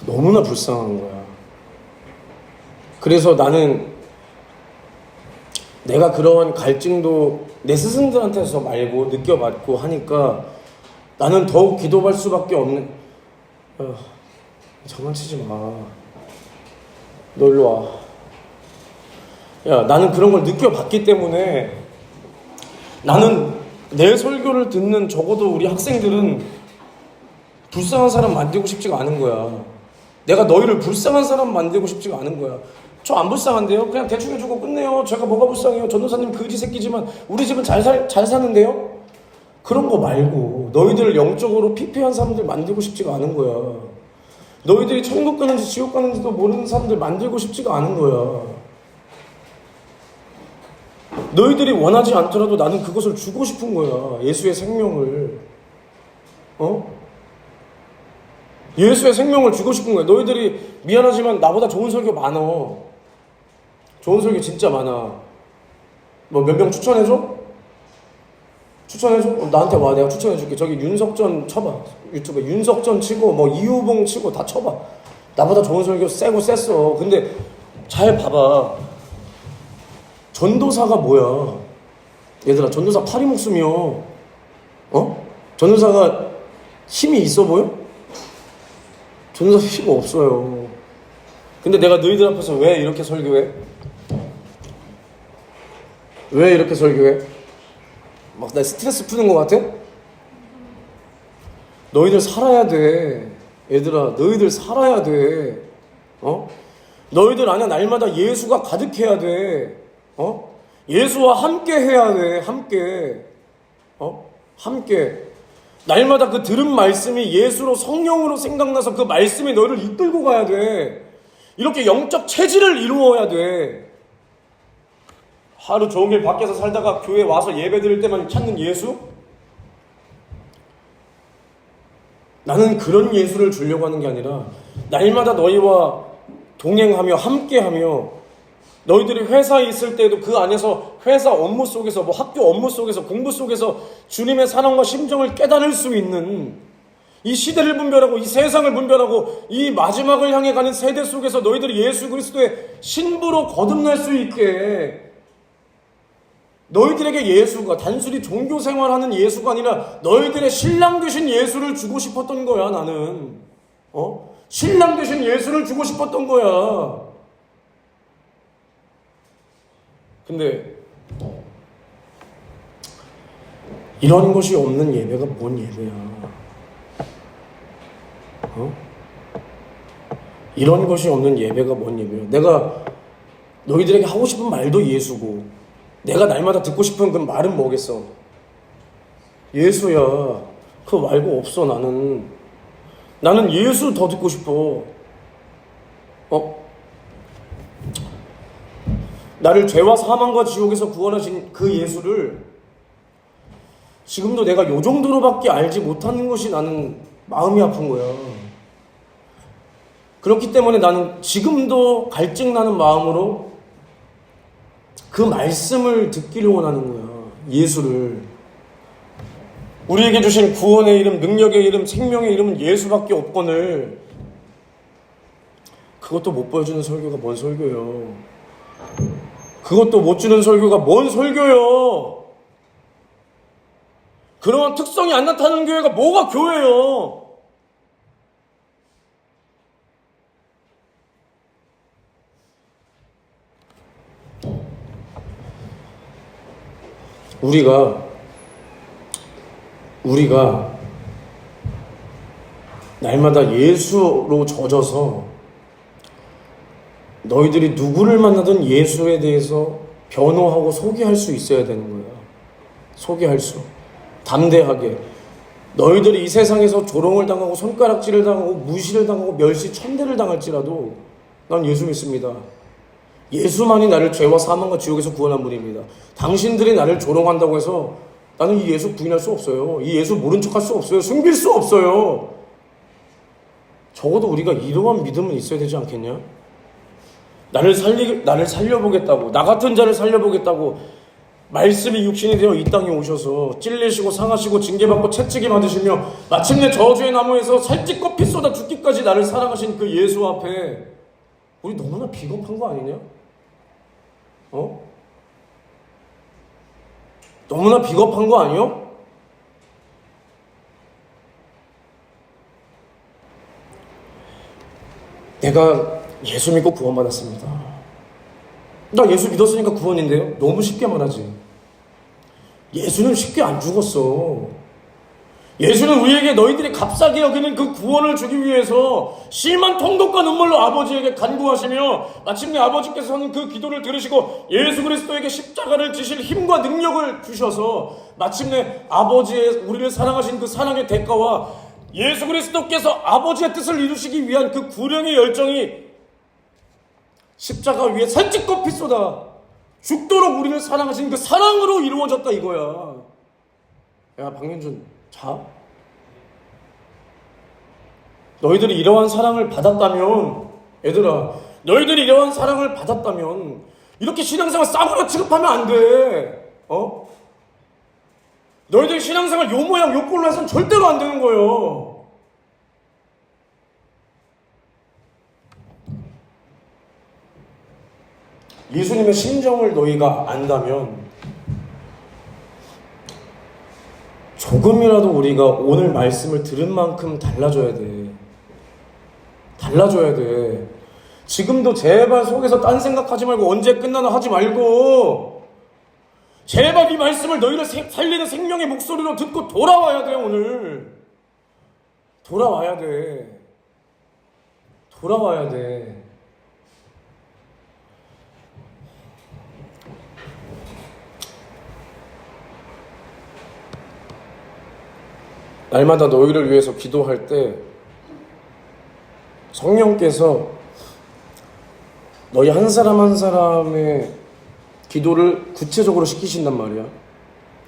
너무나 불쌍한 거야. 그래서 나는 내가 그러한 갈증도 내 스승들한테서 말고 느껴봤고 하니까 나는 더욱 기도할 수밖에 없는. 장난치지 마. 너 일로 와. 야, 나는 그런 걸 느껴봤기 때문에 나는 내 설교를 듣는 적어도 우리 학생들은 불쌍한 사람 만들고 싶지가 않은 거야. 내가 너희를 불쌍한 사람 만들고 싶지가 않은 거야. 저 안 불쌍한데요? 그냥 대충 해주고 끝내요. 제가 뭐가 불쌍해요? 전도사님 거지 새끼지만 우리 집은 잘 사는데요? 그런 거 말고 너희들 영적으로 피폐한 사람들 만들고 싶지가 않은 거야. 너희들이 천국 가는지 지옥 가는지도 모르는 사람들 만들고 싶지가 않은 거야. 너희들이 원하지 않더라도 나는 그것을 주고 싶은 거야. 예수의 생명을. 예수의 생명을 주고 싶은 거야. 너희들이 미안하지만 나보다 좋은 설교 많어. 좋은 설교 진짜 많아. 뭐 몇 명 추천해줘? 추천해줘? 나한테 와. 내가 추천해줄게. 저기 윤석전 쳐봐. 유튜브에 윤석전 치고 뭐 이우봉 치고 다 쳐봐. 나보다 좋은 설교 세고 셌어. 근데 잘 봐봐. 전도사가 뭐야? 얘들아, 전도사 파리 목숨이요. 전도사가 힘이 있어 보여? 전도사 힘이 없어요. 근데 내가 너희들 앞에서 왜 이렇게 설교해? 왜 이렇게 설교해? 막 나 스트레스 푸는 것 같아? 너희들 살아야 돼. 얘들아, 너희들 살아야 돼. 너희들 안에 날마다 예수가 가득해야 돼. 예수와 함께 해야 돼. 함께. 함께. 날마다 그 들은 말씀이 예수로 성령으로 생각나서 그 말씀이 너희를 이끌고 가야 돼. 이렇게 영적 체질을 이루어야 돼. 하루 종일 밖에서 살다가 교회 와서 예배 드릴 때만 찾는 예수? 나는 그런 예수를 주려고 하는 게 아니라 날마다 너희와 동행하며 함께하며 너희들이 회사에 있을 때도 그 안에서 회사 업무 속에서 뭐 학교 업무 속에서 공부 속에서 주님의 사랑과 심정을 깨달을 수 있는 이 시대를 분별하고 이 세상을 분별하고 이 마지막을 향해 가는 세대 속에서 너희들이 예수 그리스도의 신부로 거듭날 수 있게 너희들에게 예수가 단순히 종교 생활하는 예수가 아니라 너희들의 신랑 되신 예수를 주고 싶었던 거야. 나는 신랑 되신 예수를 주고 싶었던 거야. 근데 이런 것이 없는 예배가 뭔 예배야? 이런 것이 없는 예배가 뭔 예배야? 내가 너희들에게 하고 싶은 말도 예수고 내가 날마다 듣고 싶은 그 말은 뭐겠어? 예수야. 그거 말고 없어. 나는 예수 더 듣고 싶어. 나를 죄와 사망과 지옥에서 구원하신 그 예수를 지금도 내가 요 정도로밖에 알지 못하는 것이 나는 마음이 아픈 거야. 그렇기 때문에 나는 지금도 갈증나는 마음으로 그 말씀을 듣기를 원하는 거야. 예수를. 우리에게 주신 구원의 이름, 능력의 이름, 생명의 이름은 예수밖에 없거늘 그것도 못 보여주는 설교가 뭔 설교요? 그것도 못 주는 설교가 뭔 설교요? 그런 특성이 안 나타나는 교회가 뭐가 교회요? 우리가 날마다 예수로 젖어서 너희들이 누구를 만나든 예수에 대해서 변호하고 소개할 수 있어야 되는 거야. 소개할 수. 담대하게. 너희들이 이 세상에서 조롱을 당하고 손가락질을 당하고 무시를 당하고 멸시 천대를 당할지라도 난 예수 믿습니다. 예수만이 나를 죄와 사망과 지옥에서 구원한 분입니다. 당신들이 나를 조롱한다고 해서 나는 이 예수 부인할 수 없어요. 이 예수 모른 척할 수 없어요. 숨길 수 없어요. 적어도 우리가 이러한 믿음은 있어야 되지 않겠냐? 나를 살려보겠다고, 나 같은 자를 살려보겠다고 말씀이 육신이 되어 이 땅에 오셔서 찔리시고 상하시고 징계받고 채찍이 맞으시며 마침내 저주의 나무에서 살찌고 피 쏟아 죽기까지 나를 사랑하신 그 예수 앞에 우리 너무나 비겁한 거 아니냐? 너무나 비겁한 거 아니요? 내가 예수 믿고 구원받았습니다. 나 예수 믿었으니까 구원인데요? 너무 쉽게 말하지. 예수는 쉽게 안 죽었어. 예수는 우리에게 너희들이 값싸게 여기는 그 구원을 주기 위해서 심한 통독과 눈물로 아버지에게 간구하시며 마침내 아버지께서는 그 기도를 들으시고 예수 그리스도에게 십자가를 지실 힘과 능력을 주셔서 마침내 아버지의 우리를 사랑하신 그 사랑의 대가와 예수 그리스도께서 아버지의 뜻을 이루시기 위한 그 구령의 열정이 십자가 위에 살찌고 피 쏟아 죽도록 우리를 사랑하신 그 사랑으로 이루어졌다 이거야. 야 박민준 자? 너희들이 이러한 사랑을 받았다면 얘들아 너희들이 이러한 사랑을 받았다면 이렇게 신앙생활 싸구려 취급하면 안 돼. 너희들이 신앙생활 요 모양 요 꼴로 해서는 절대로 안 되는 거예요. 예수님의 심정을 너희가 안다면 조금이라도 우리가 오늘 말씀을 들은 만큼 달라져야 돼. 달라져야 돼. 지금도 제발 속에서 딴 생각하지 말고 언제 끝나나 하지 말고 제발 이 말씀을 너희를 살리는 생명의 목소리로 듣고 돌아와야 돼. 오늘 돌아와야 돼. 돌아와야 돼. 날마다 너희를 위해서 기도할 때 성령께서 너희 한 사람 한 사람의 기도를 구체적으로 시키신단 말이야.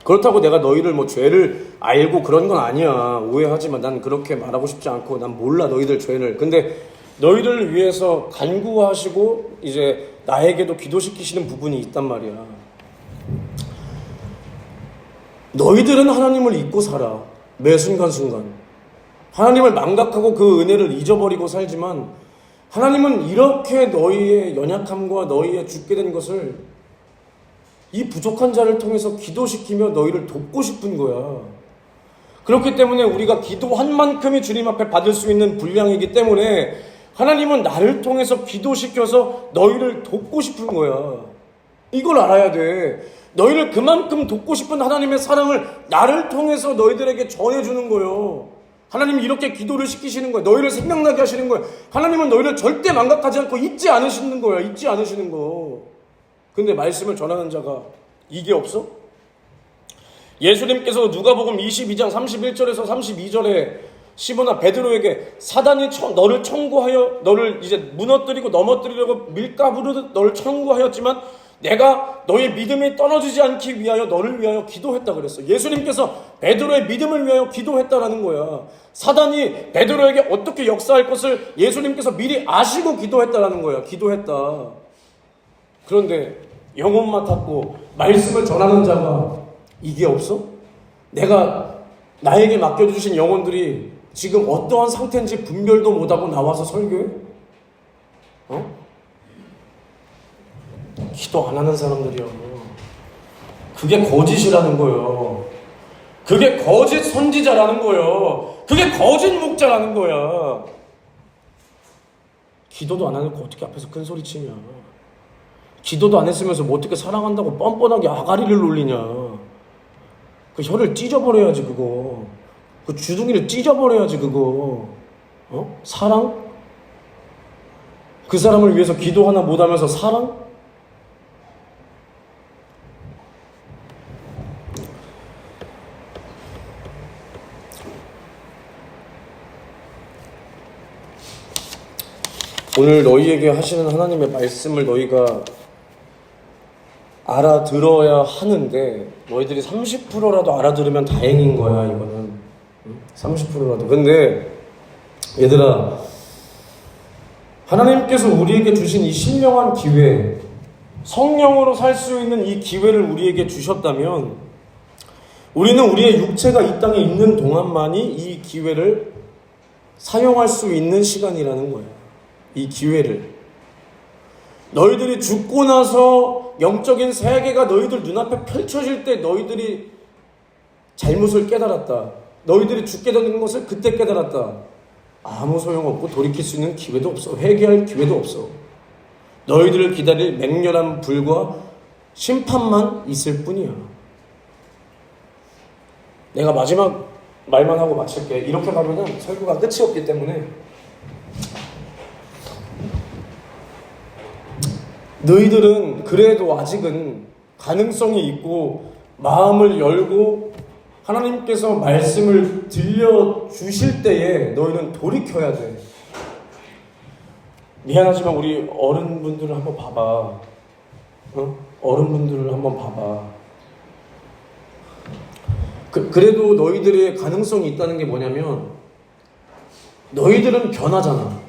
그렇다고 내가 너희를 뭐 죄를 알고 그런 건 아니야. 오해하지만 난 그렇게 말하고 싶지 않고 난 몰라 너희들 죄를. 근데 너희들을 위해서 간구하시고 이제 나에게도 기도시키시는 부분이 있단 말이야. 너희들은 하나님을 잊고 살아. 매 순간순간 하나님을 망각하고 그 은혜를 잊어버리고 살지만 하나님은 이렇게 너희의 연약함과 너희의 죽게 된 것을 이 부족한 자를 통해서 기도시키며 너희를 돕고 싶은 거야. 그렇기 때문에 우리가 기도한 만큼이 주님 앞에 받을 수 있는 분량이기 때문에 하나님은 나를 통해서 기도시켜서 너희를 돕고 싶은 거야. 이걸 알아야 돼. 너희를 그만큼 돕고 싶은 하나님의 사랑을 나를 통해서 너희들에게 전해주는 거예요. 하나님이 이렇게 기도를 시키시는 거예요. 너희를 생각나게 하시는 거예요. 하나님은 너희를 절대 망각하지 않고 잊지 않으시는 거예요. 잊지 않으시는 거. 근데 말씀을 전하는 자가 이게 없어? 예수님께서 누가복음 22장 31절에서 32절에 시몬아 베드로에게 사단이 너를 청구하여 너를 이제 무너뜨리고 넘어뜨리려고 밀가부르듯 너를 청구하였지만 내가 너의 믿음이 떨어지지 않기 위하여 너를 위하여 기도했다 그랬어. 예수님께서 베드로의 믿음을 위하여 기도했다라는 거야. 사단이 베드로에게 어떻게 역사할 것을 예수님께서 미리 아시고 기도했다라는 거야. 기도했다. 그런데 영혼 맡았고 말씀을 전하는 자가 이게 없어? 나에게 맡겨주신 영혼들이 지금 어떠한 상태인지 분별도 못하고 나와서 설교해? 기도 안 하는 사람들이야. 그게 거짓이라는 거예요. 그게 거짓 선지자라는 거예요. 그게 거짓 목자라는 거야. 기도도 안 하고 어떻게 앞에서 큰 소리 치냐. 기도도 안 했으면서 뭐 어떻게 사랑한다고 뻔뻔하게 아가리를 놀리냐. 그 혀를 찢어버려야지 그거. 그 주둥이를 찢어버려야지 그거. 사랑? 그 사람을 위해서 기도 하나 못하면서 사랑? 오늘 너희에게 하시는 하나님의 말씀을 너희가 알아들어야 하는데 너희들이 30%라도 알아들으면 다행인 거야. 이거는 30%라도. 근데 얘들아, 하나님께서 우리에게 주신 이 신령한 기회, 성령으로 살 수 있는 이 기회를 우리에게 주셨다면 우리는 우리의 육체가 이 땅에 있는 동안만이 이 기회를 사용할 수 있는 시간이라는 거야. 이 기회를. 너희들이 죽고 나서 영적인 세계가 너희들 눈앞에 펼쳐질 때 너희들이 잘못을 깨달았다. 너희들이 죽게 되는 것을 그때 깨달았다. 아무 소용없고 돌이킬 수 있는 기회도 없어. 회개할 기회도 없어. 너희들을 기다릴 맹렬한 불과 심판만 있을 뿐이야. 내가 마지막 말만 하고 마칠게. 이렇게 가면은 설교가 끝이 없기 때문에 너희들은 그래도 아직은 가능성이 있고 마음을 열고 하나님께서 말씀을 들려주실 때에 너희는 돌이켜야 돼. 미안하지만 우리 어른분들을 한번 봐봐. 어른분들을 한번 봐봐. 그래도 너희들의 가능성이 있다는 게 뭐냐면 너희들은 변하잖아.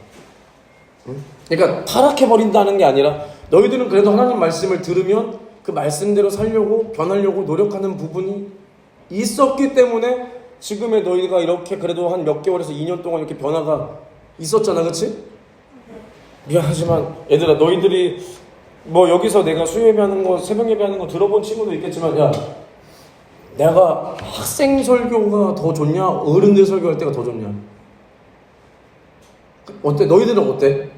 그러니까 타락해버린다는 게 아니라 너희들은 그래도 하나님 말씀을 들으면 그 말씀대로 살려고 변하려고 노력하는 부분이 있었기 때문에 지금의 너희가 이렇게 그래도 한 몇 개월에서 2년 동안 이렇게 변화가 있었잖아. 그치? 미안하지만 얘들아, 너희들이 뭐 여기서 내가 수요예배하는 거 새벽 예배하는 거 들어본 친구도 있겠지만 야, 내가 학생 설교가 더 좋냐 어른들 설교할 때가 더 좋냐? 어때? 너희들은 어때?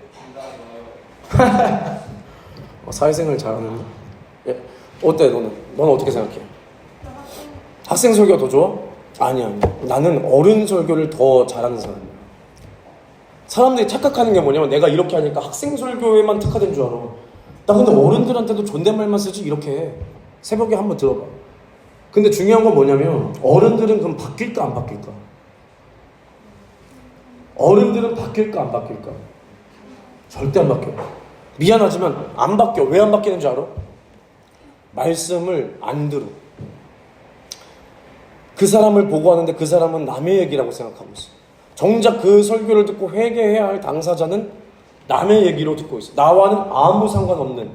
사회생활 잘하는. 어때 너는? 너는 어떻게 생각해? 학생 설교가 더 좋아? 아니야. 나는 어른 설교를 더 잘하는 사람이야. 사람들이 착각하는 게 뭐냐면 내가 이렇게 하니까 학생 설교에만 특화된 줄 알아. 나 근데 어른들한테도 존댓말만 쓰지. 이렇게 새벽에 한번 들어봐. 근데 중요한 건 뭐냐면 어른들은 그럼 바뀔까 안 바뀔까? 어른들은 바뀔까 안 바뀔까? 절대 안 바뀌어. 미안하지만 안 바뀌어. 왜 안 바뀌는지 알아? 말씀을 안 들어. 그 사람을 보고 하는데 그 사람은 남의 얘기라고 생각하고 있어. 정작 그 설교를 듣고 회개해야 할 당사자는 남의 얘기로 듣고 있어. 나와는 아무 상관없는.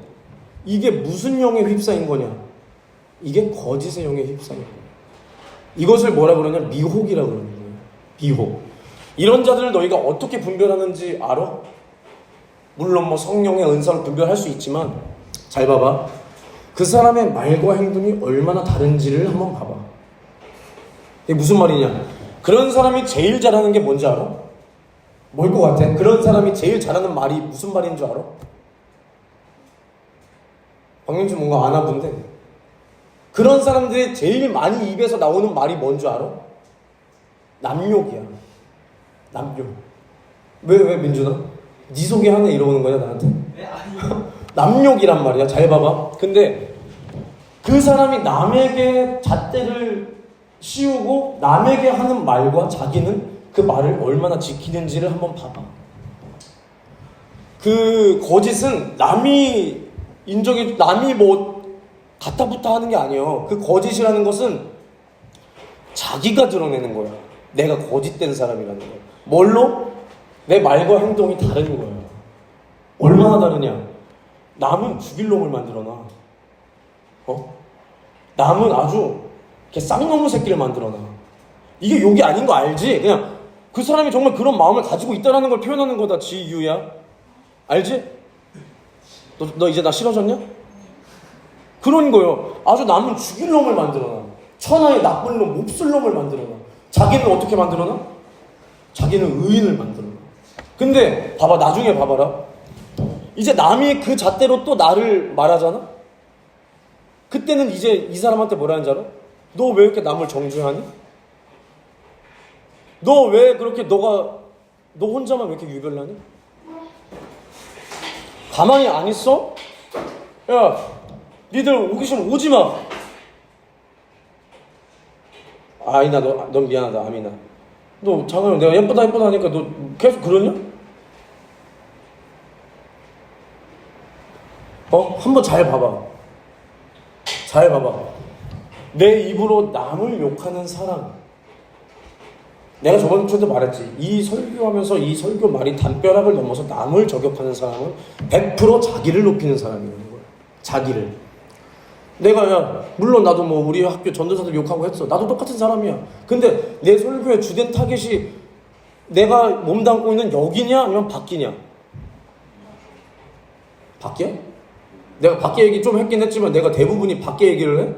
이게 무슨 영에 휩싸인 거냐? 이게 거짓의 영에 휩싸인 거야. 이것을 뭐라 그러냐? 미혹이라고 그러는 거예요. 미혹. 이런 자들을 너희가 어떻게 분별하는지 알아? 물론 뭐 성령의 은사를 분별할 수 있지만 잘 봐봐. 그 사람의 말과 행동이 얼마나 다른지를 한번 봐봐. 이게 무슨 말이냐? 그런 사람이 제일 잘하는 게 뭔지 알아? 뭘 것 같아? 그런 사람이 제일 잘하는 말이 무슨 말인 줄 알아? 박명수 뭔가 아나 본데 그런 사람들이 제일 많이 입에서 나오는 말이 뭔 줄 알아? 남욕이야. 남욕. 왜 민준아? 네 소개하네 이러는 거야 나한테? 네, 아니요. 남욕이란 말이야. 잘 봐봐. 근데 그 사람이 남에게 잣대를 씌우고 남에게 하는 말과 자기는 그 말을 얼마나 지키는지를 한번 봐봐. 그 거짓은 남이 뭐 가타부타 하는 게 아니에요. 그 거짓이라는 것은 자기가 드러내는 거야. 내가 거짓된 사람이라는 거야. 뭘로? 내 말과 행동이 다른 거야. 얼마나 다르냐? 남은 죽일 놈을 만들어놔. 남은 아주 쌍놈의 새끼를 만들어놔. 이게 욕이 아닌 거 알지? 그냥 그 사람이 정말 그런 마음을 가지고 있다는 걸 표현하는 거다. 지유야. 알지? 너 이제 나 싫어졌냐? 그런 거요. 아주 남은 죽일 놈을 만들어놔. 천하의 나쁜 놈, 몹쓸 놈을 만들어놔. 자기는 어떻게 만들어놔? 자기는 의인을 만들어놔. 근데 봐봐, 나중에 봐봐라. 이제 남이 그 잣대로 또 나를 말하잖아? 그때는 이제 이 사람한테 뭐라 하는지 알아? 너 왜 이렇게 남을 정죄하니? 너 왜 그렇게 너 혼자만 왜 이렇게 유별나니? 가만히 안 있어? 야, 니들 오기 싫으면 오지 마. 아이나, 넌 미안하다, 아미나. 너 잠깐만, 내가 예쁘다 하니까 너 계속 그러냐? 한번 잘 봐봐. 잘 봐봐. 내 입으로 남을 욕하는 사람. 내가 저번 주에도 말했지. 이 설교하면서 이 설교 말이 담벼락을 넘어서 남을 저격하는 사람은 100% 자기를 높이는 사람이라는 거야. 자기를. 내가 물론 나도 뭐 우리 학교 전도사들 욕하고 했어. 나도 똑같은 사람이야. 근데 내 설교의 주된 타겟이 내가 몸담고 있는 여기냐 아니면 밖이냐? 밖이야? 내가 밖에 얘기 좀 했긴 했지만 내가 대부분이 밖에 얘기를 해?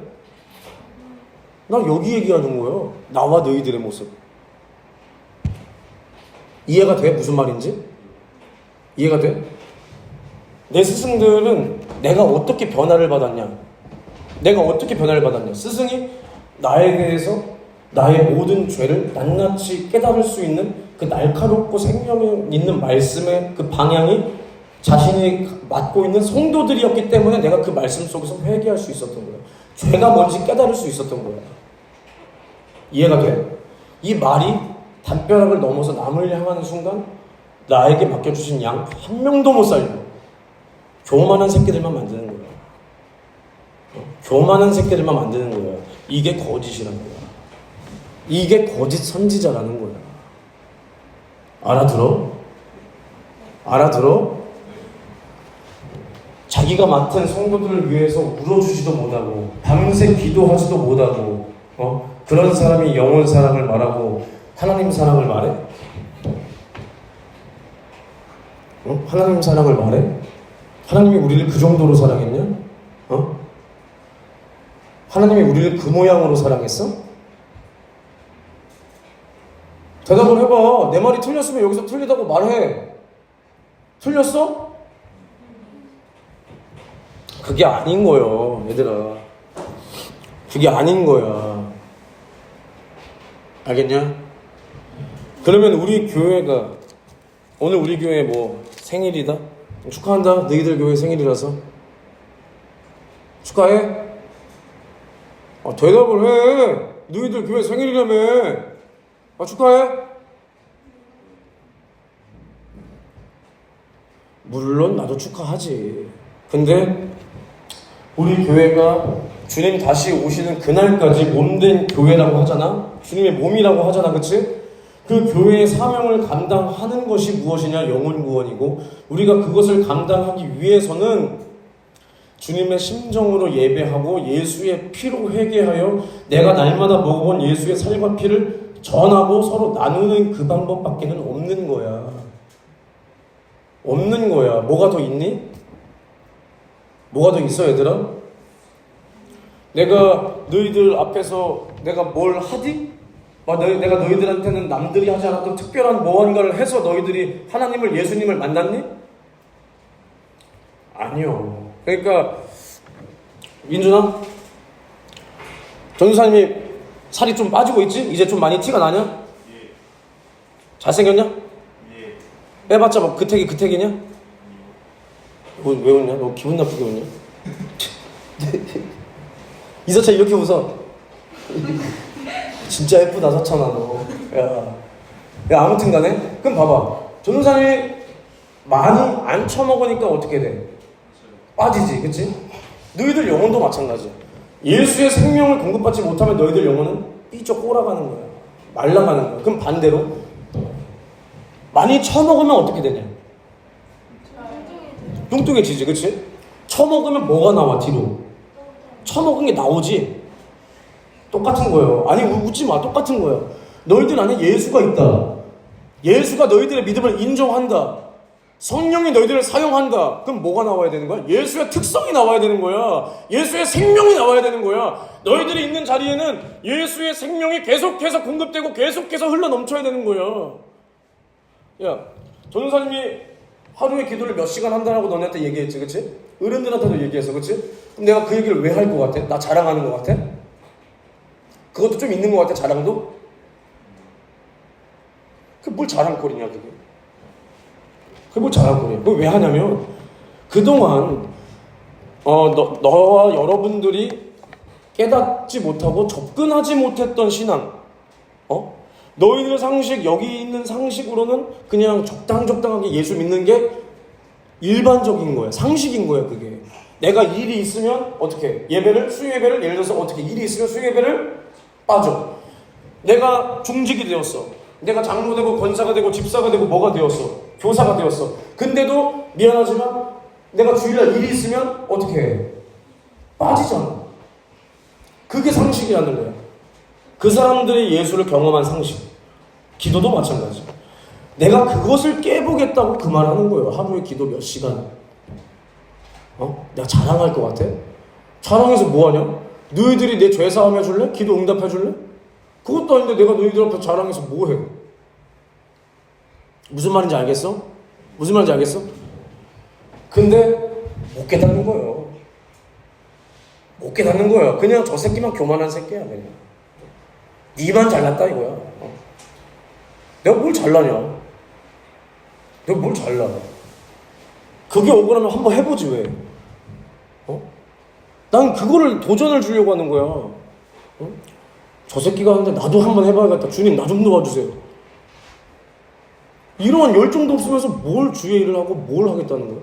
나 여기 얘기하는 거예요. 나와 너희들의 모습. 이해가 돼? 무슨 말인지? 이해가 돼? 내 스승들은 내가 어떻게 변화를 받았냐? 스승이 나에 대해서 나의 모든 죄를 낱낱이 깨달을 수 있는 그 날카롭고 생명 있는 말씀의 그 방향이 자신이 맡고 있는 성도들이었기 때문에 내가 그 말씀 속에서 회개할 수 있었던 거야. 죄가 뭔지 깨달을 수 있었던 거야. 이해가 돼? 이 말이 담벼락을 넘어서 남을 향하는 순간 나에게 맡겨주신 양 한 명도 못 살려. 교만한 새끼들만 만드는 거야. 교만한 새끼들만 만드는 거야. 이게 거짓이라는 거야. 이게 거짓 선지자라는 거야. 알아들어? 자기가 맡은 성도들을 위해서 울어주지도 못하고 밤새 기도하지도 못하고 그런 사람이 영혼 사랑을 말하고 하나님 사랑을 말해? 하나님 사랑을 말해? 하나님이 우리를 그 정도로 사랑했냐? 하나님이 우리를 그 모양으로 사랑했어? 대답을 해봐. 내 말이 틀렸으면 여기서 틀리다고 말해. 틀렸어? 그게 아닌 거예요, 얘들아. 그게 아닌 거야. 알겠냐? 그러면 우리 교회가 오늘 우리 교회 뭐 생일이다? 축하한다. 너희들 교회 생일이라서 축하해? 대답을 해. 너희들 교회 생일이라며. 축하해? 물론 나도 축하하지. 근데 우리 교회가 주님 다시 오시는 그날까지 몸된 교회라고 하잖아. 주님의 몸이라고 하잖아. 그치? 그 교회의 사명을 감당하는 것이 무엇이냐? 영혼 구원이고, 우리가 그것을 감당하기 위해서는 주님의 심정으로 예배하고 예수의 피로 회개하여 내가 날마다 먹어본 예수의 살과 피를 전하고 서로 나누는 그 방법밖에는 없는 거야. 없는 거야. 뭐가 더 있니? 뭐가 더 있어, 얘들아? 내가 너희들 앞에서 내가 뭘 하디? 내가 너희들한테는 남들이 하지 않았던 특별한 무언가를 해서 너희들이 하나님을, 예수님을 만났니? 아니요. 그러니까 민준아, 전도사님이 살이 좀 빠지고 있지? 이제 좀 많이 티가 나냐? 예. 잘생겼냐? 예. 빼봤자 뭐 그택이냐? 왜 웃냐? 너 기분 나쁘게 웃냐? 이서찬 이렇게 웃어. 진짜 예쁘다 서찬아 너. 야 아무튼 간에 그럼 봐봐. 전도사님이 많이 안 처먹으니까 어떻게 돼? 빠지지, 그치? 너희들 영혼도 마찬가지. 예수의 생명을 공급받지 못하면 너희들 영혼은 삐쩍 꼬라가는 거야. 말라가는 거야. 그럼 반대로 많이 처먹으면 어떻게 되냐? 뚱뚱해지지, 그치? 처먹으면 뭐가 나와 뒤로? 처먹은 게 나오지. 똑같은 거예요. 아니 웃지 마. 똑같은 거예요. 너희들 안에 예수가 있다. 예수가 너희들의 믿음을 인정한다. 성령이 너희들을 사용한다. 그럼 뭐가 나와야 되는 거야? 예수의 특성이 나와야 되는 거야. 예수의 생명이 나와야 되는 거야. 너희들이 있는 자리에는 예수의 생명이 계속해서 공급되고 계속해서 흘러넘쳐야 되는 거야. 야, 전도사님이 하루에 기도를 몇 시간 한다라고 너네한테 얘기했지, 그치? 어른들한테도 얘기했어, 그치? 그럼 내가 그 얘기를 왜 할 것 같아? 나 자랑하는 것 같아? 그것도 좀 있는 것 같아, 자랑도? 그게 뭘 자랑거리냐, 그게? 그게 뭘 자랑거리냐? 그걸 왜 하냐면, 그동안, 너와 여러분들이 깨닫지 못하고 접근하지 못했던 신앙, 너희들 상식, 여기 있는 상식으로는 그냥 적당하게 예수 믿는 게 일반적인 거야. 상식인 거야, 그게. 내가 일이 있으면 어떻게 수요예배를 예를 들어서 어떻게 일이 있으면 수요예배를 빠져. 내가 중직이 되었어. 내가 장로 되고 권사가 되고 집사가 되고 뭐가 되었어. 교사가 되었어. 근데도 미안하지만 내가 주일날 일이 있으면 어떻게 해? 빠지잖아. 그게 상식이라는 거야. 그 사람들이 예수를 경험한 상식. 기도도 마찬가지. 내가 그것을 깨보겠다고 그 말하는 거예요. 하루에 기도 몇 시간. 내가 자랑할 것 같아? 자랑해서 뭐하냐? 너희들이 내 죄사함 해줄래? 기도 응답해줄래? 그것도 아닌데 내가 너희들 앞에 자랑해서 뭐해? 무슨 말인지 알겠어? 무슨 말인지 알겠어? 근데 못 깨닫는 거예요. 못 깨닫는 거야. 그냥 저 새끼만 교만한 새끼야. 그냥 니만 잘났다 이거야. 내가 뭘 잘나냐? 내가 뭘 잘나? 그게 억울하면 한번 해보지 왜? 난 그거를 도전을 주려고 하는 거야. 저 새끼가 하는데 나도 한번 해봐야겠다. 주님 나 좀 도와주세요. 이러한 열정도 없으면서 뭘 주의 일을 하고 뭘 하겠다는 거야?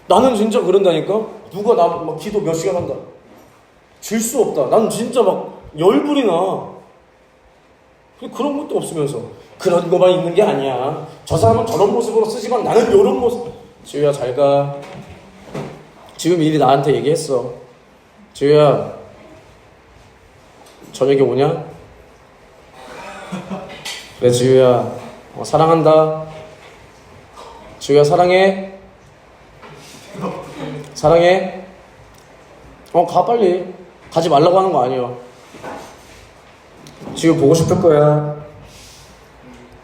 나는 진짜 그런다니까? 누가 나 막 기도 몇 시간 한다. 질 수 없다. 난 진짜 막 열불이 나. 그런 것도 없으면서 그런 것만 있는 게 아니야. 저 사람은 저런 모습으로 쓰지만 나는 이런 모습. 지우야 잘 가. 지금 미리 나한테 얘기했어. 지우야 저녁에 오냐? 그래 지우야 사랑한다. 지우야 사랑해. 사랑해. 가 빨리. 가지 말라고 하는 거 아니야. 지우 보고 싶을 거야.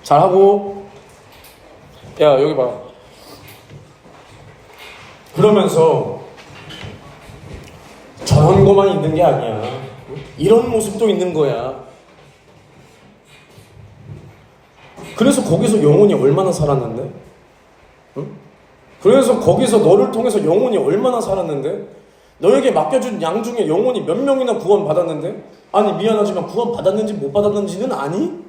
잘하고. 야 여기 봐. 그러면서 저런 거만 있는 게 아니야. 이런 모습도 있는 거야. 그래서 거기서 영혼이 얼마나 살았는데? 응? 그래서 거기서 너를 통해서 영혼이 얼마나 살았는데? 너에게 맡겨준 양 중에 영혼이 몇 명이나 구원 받았는데? 아니 미안하지만 구원 받았는지 못 받았는지는 아니?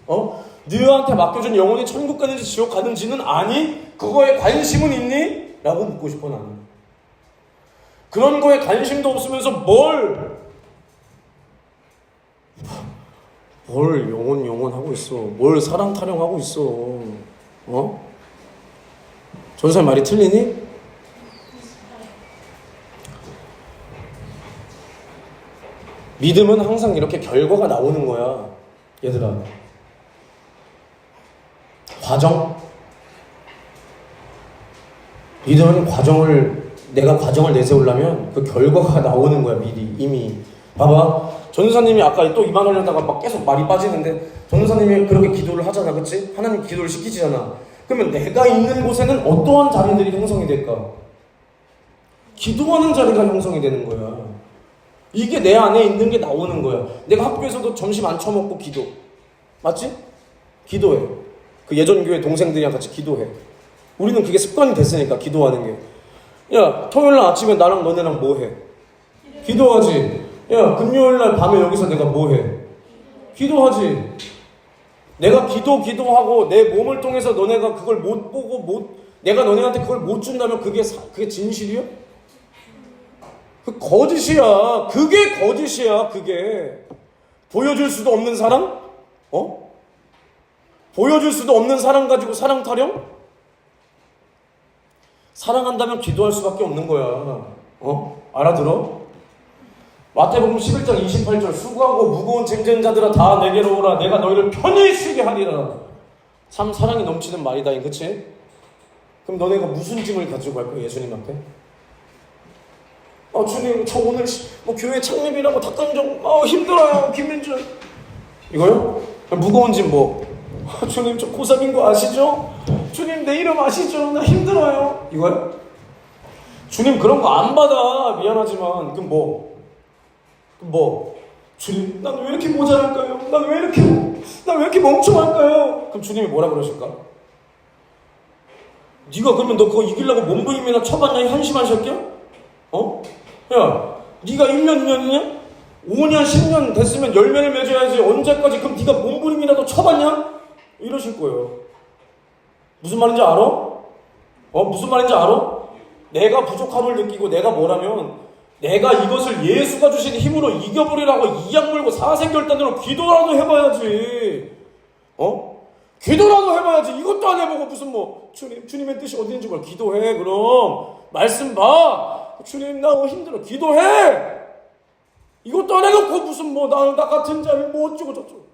너한테 맡겨준 영혼이 천국 가는지 지옥 가는지는 아니? 그거에 관심은 있니? 라고 묻고 싶어 나는. 그런 거에 관심도 없으면서 뭘 영혼 하고 있어. 뭘 사랑 타령하고 있어. 전사님 말이 틀리니? 믿음은 항상 이렇게 결과가 나오는 거야. 얘들아. 과정? 믿음은 내가 과정을 내세우려면 그 결과가 나오는 거야, 미리, 이미. 봐봐. 전도사님이 아까 또 이 말 하려다가 막 계속 말이 빠지는데, 전도사님이 그렇게 기도를 하잖아, 그치? 하나님 기도를 시키시잖아. 그러면 내가 있는 곳에는 어떠한 자리들이 형성이 될까? 기도하는 자리가 형성이 되는 거야. 이게 내 안에 있는 게 나오는 거야. 내가 학교에서도 점심 안 처먹고 기도. 맞지? 기도해. 그 예전교회 동생들이랑 같이 기도해. 우리는 그게 습관이 됐으니까, 기도하는 게. 야, 토요일날 아침에 나랑 너네랑 뭐해? 기도하지. 야, 금요일날 밤에 여기서 내가 뭐해? 기도하지. 내가 기도하고 내 몸을 통해서 너네가 그걸 못 보고 내가 너네한테 그걸 못 준다면 그게 진실이야? 그 거짓이야. 그게 거짓이야. 그게 보여줄 수도 없는 사랑? 보여줄 수도 없는 사랑 가지고 사랑 타령? 사랑한다면 기도할 수밖에 없는 거야. 알아들어? 마태복음 11장 28절 수고하고 무거운 짐진 자들아 다 내게로 오라 내가 너희를 편히 쉬게 하리라. 참 사랑이 넘치는 말이다잉. 그치? 그럼 너네가 무슨 짐을 가지고 갈 거야 예수님 앞에? 주님 저 오늘 교회 창립이라고 닭강정 힘들어요 김민준 이거요? 무거운 짐 주님 저 고3인 거 아시죠? 주님 내 이름 아시죠? 나 힘들어요 이거요? 주님 그런 거 안 받아 미안하지만 그럼 주님 난 왜 이렇게 모자랄까요? 난 왜 이렇게 멍청할까요? 그럼 주님이 뭐라 그러실까? 네가 그러면 너 그거 이기려고 몸부림이나 쳐봤냐 이 한심한 새끼야? 야 네가 1년 2년이냐? 5년 10년 됐으면 열매를 맺어야지 언제까지 그럼 네가 몸부림이라도 쳐봤냐? 이러실 거예요. 무슨 말인지 알아? 무슨 말인지 알아? 내가 부족함을 느끼고 내가 뭐라면 내가 이것을 예수가 주신 힘으로 이겨버리라고 이악 물고 사생결단으로 기도라도 해봐야지. 기도라도 해봐야지. 이것도 안 해보고 무슨 주님의 뜻이 어디인지 뭘 기도해. 그럼 말씀 봐. 주님 나 힘들어. 기도해. 이것도 안 해놓고 무슨 나 같은 자를 어쩌고 저쩌고.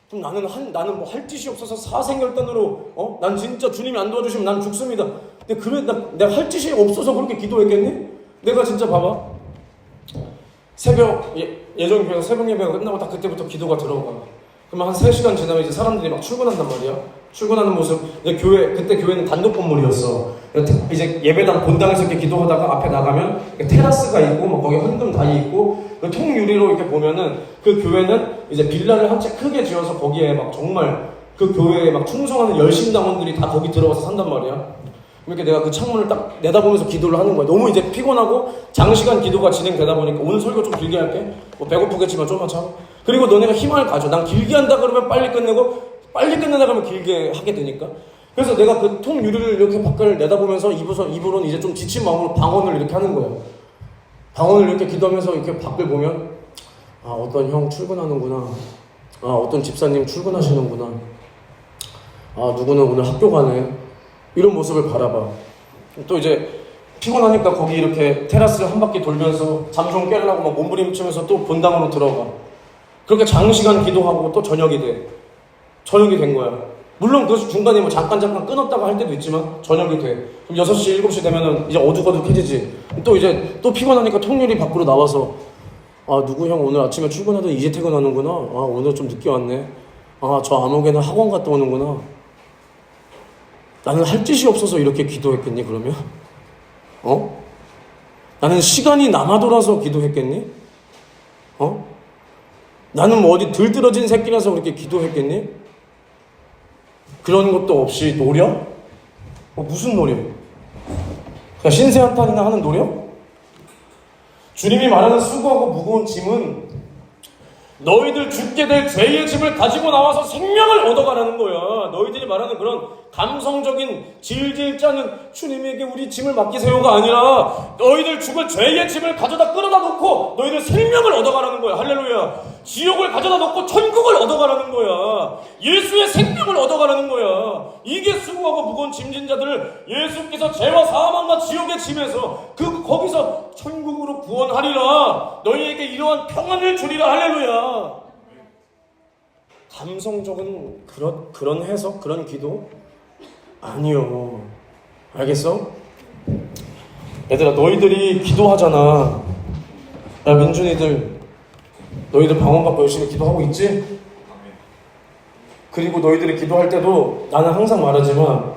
그럼 나는 할 짓이 없어서 사생결단으로 난 진짜 주님이 안 도와주시면 난 죽습니다. 근데 내가 할 짓이 없어서 그렇게 기도했겠니? 내가 진짜 봐봐. 새벽 예전 교회가 새벽 예배가 끝나고 딱 그때부터 기도가 들어가. 그러면 한 3시간 지나면 이제 사람들이 막 출근한단 말이야. 출근하는 모습. 그때 교회는 단독 건물이었어. 이제 예배당 본당에서 이렇게 기도하다가 앞에 나가면 테라스가 있고 거기 헌금 다이 있고 통유리로 이렇게 보면은 그 교회는 이제 빌라를 한 채 크게 지어서 거기에 막 정말 그 교회에 막 충성하는 열심당원들이 다 거기 들어가서 산단 말이야. 이렇게 내가 그 창문을 딱 내다보면서 기도를 하는 거야. 너무 이제 피곤하고 장시간 기도가 진행되다 보니까 오늘 설교 좀 길게 할게. 배고프겠지만 좀만 참아. 그리고 너네가 희망을 가져. 난 길게 한다 그러면 빨리 끝내고 빨리 끝내다 그러면 길게 하게 되니까. 그래서 내가 그 통 유리를 이렇게 밖을 내다보면서 입으로는 이제 좀 지친 마음으로 방언을 이렇게 하는 거야. 방언을 이렇게 기도하면서 이렇게 밖을 보면 어떤 형 출근하는구나. 어떤 집사님 출근하시는구나. 누구는 오늘 학교 가네. 이런 모습을 바라봐. 또 이제 피곤하니까 거기 이렇게 테라스를 한 바퀴 돌면서 잠 좀 깨려고 막 몸부림치면서 또 본당으로 들어가. 그렇게 장시간 기도하고 또 저녁이 돼. 저녁이 된 거야. 물론 그 중간에 잠깐 끊었다가 할 때도 있지만 저녁이 돼. 그럼 6시, 7시 되면은 이제 어둑어둑해지지. 또 피곤하니까 통유리 밖으로 나와서 누구 형 오늘 아침에 출근하더니 이제 퇴근하는구나. 오늘 좀 늦게 왔네. 저 아무개나 학원 갔다 오는구나. 나는 할 짓이 없어서 이렇게 기도했겠니 그러면? 나는 시간이 남아돌아서 기도했겠니? 나는 어디 들뜨러진 새끼라서 그렇게 기도했겠니? 그런 것도 없이 노력? 무슨 노력? 그냥 신세한탄이나 하는 노력? 주님이 말하는 수고하고 무거운 짐은 너희들 죽게 될 죄의 짐을 가지고 나와서 생명을 얻어가라는 거야. 너희들이 말하는 그런 감성적인 질질 짜는 주님에게 우리 짐을 맡기세요가 아니라 너희들 죽을 죄의 짐을 가져다 끌어다 놓고 너희들 생명을 얻어가라는 거야. 할렐루야. 지옥을 가져다 놓고 천국을 얻어가라는 거야. 예수의 생명을 얻어가라는 거야. 이게 수고하고 무거운 짐진 자들을 예수께서 죄와 사망과 지옥의 짐에서 거기서 천국으로 구원하리라. 너희에게 이러한 평안을 주리라. 할렐루야. 감성적인 그런 해석, 그런 기도? 아니요. 알겠어? 얘들아, 너희들이 기도하잖아. 야, 민준이들, 너희들 방언 받고 열심히 기도하고 있지? 그리고 너희들이 기도할 때도 나는 항상 말하지만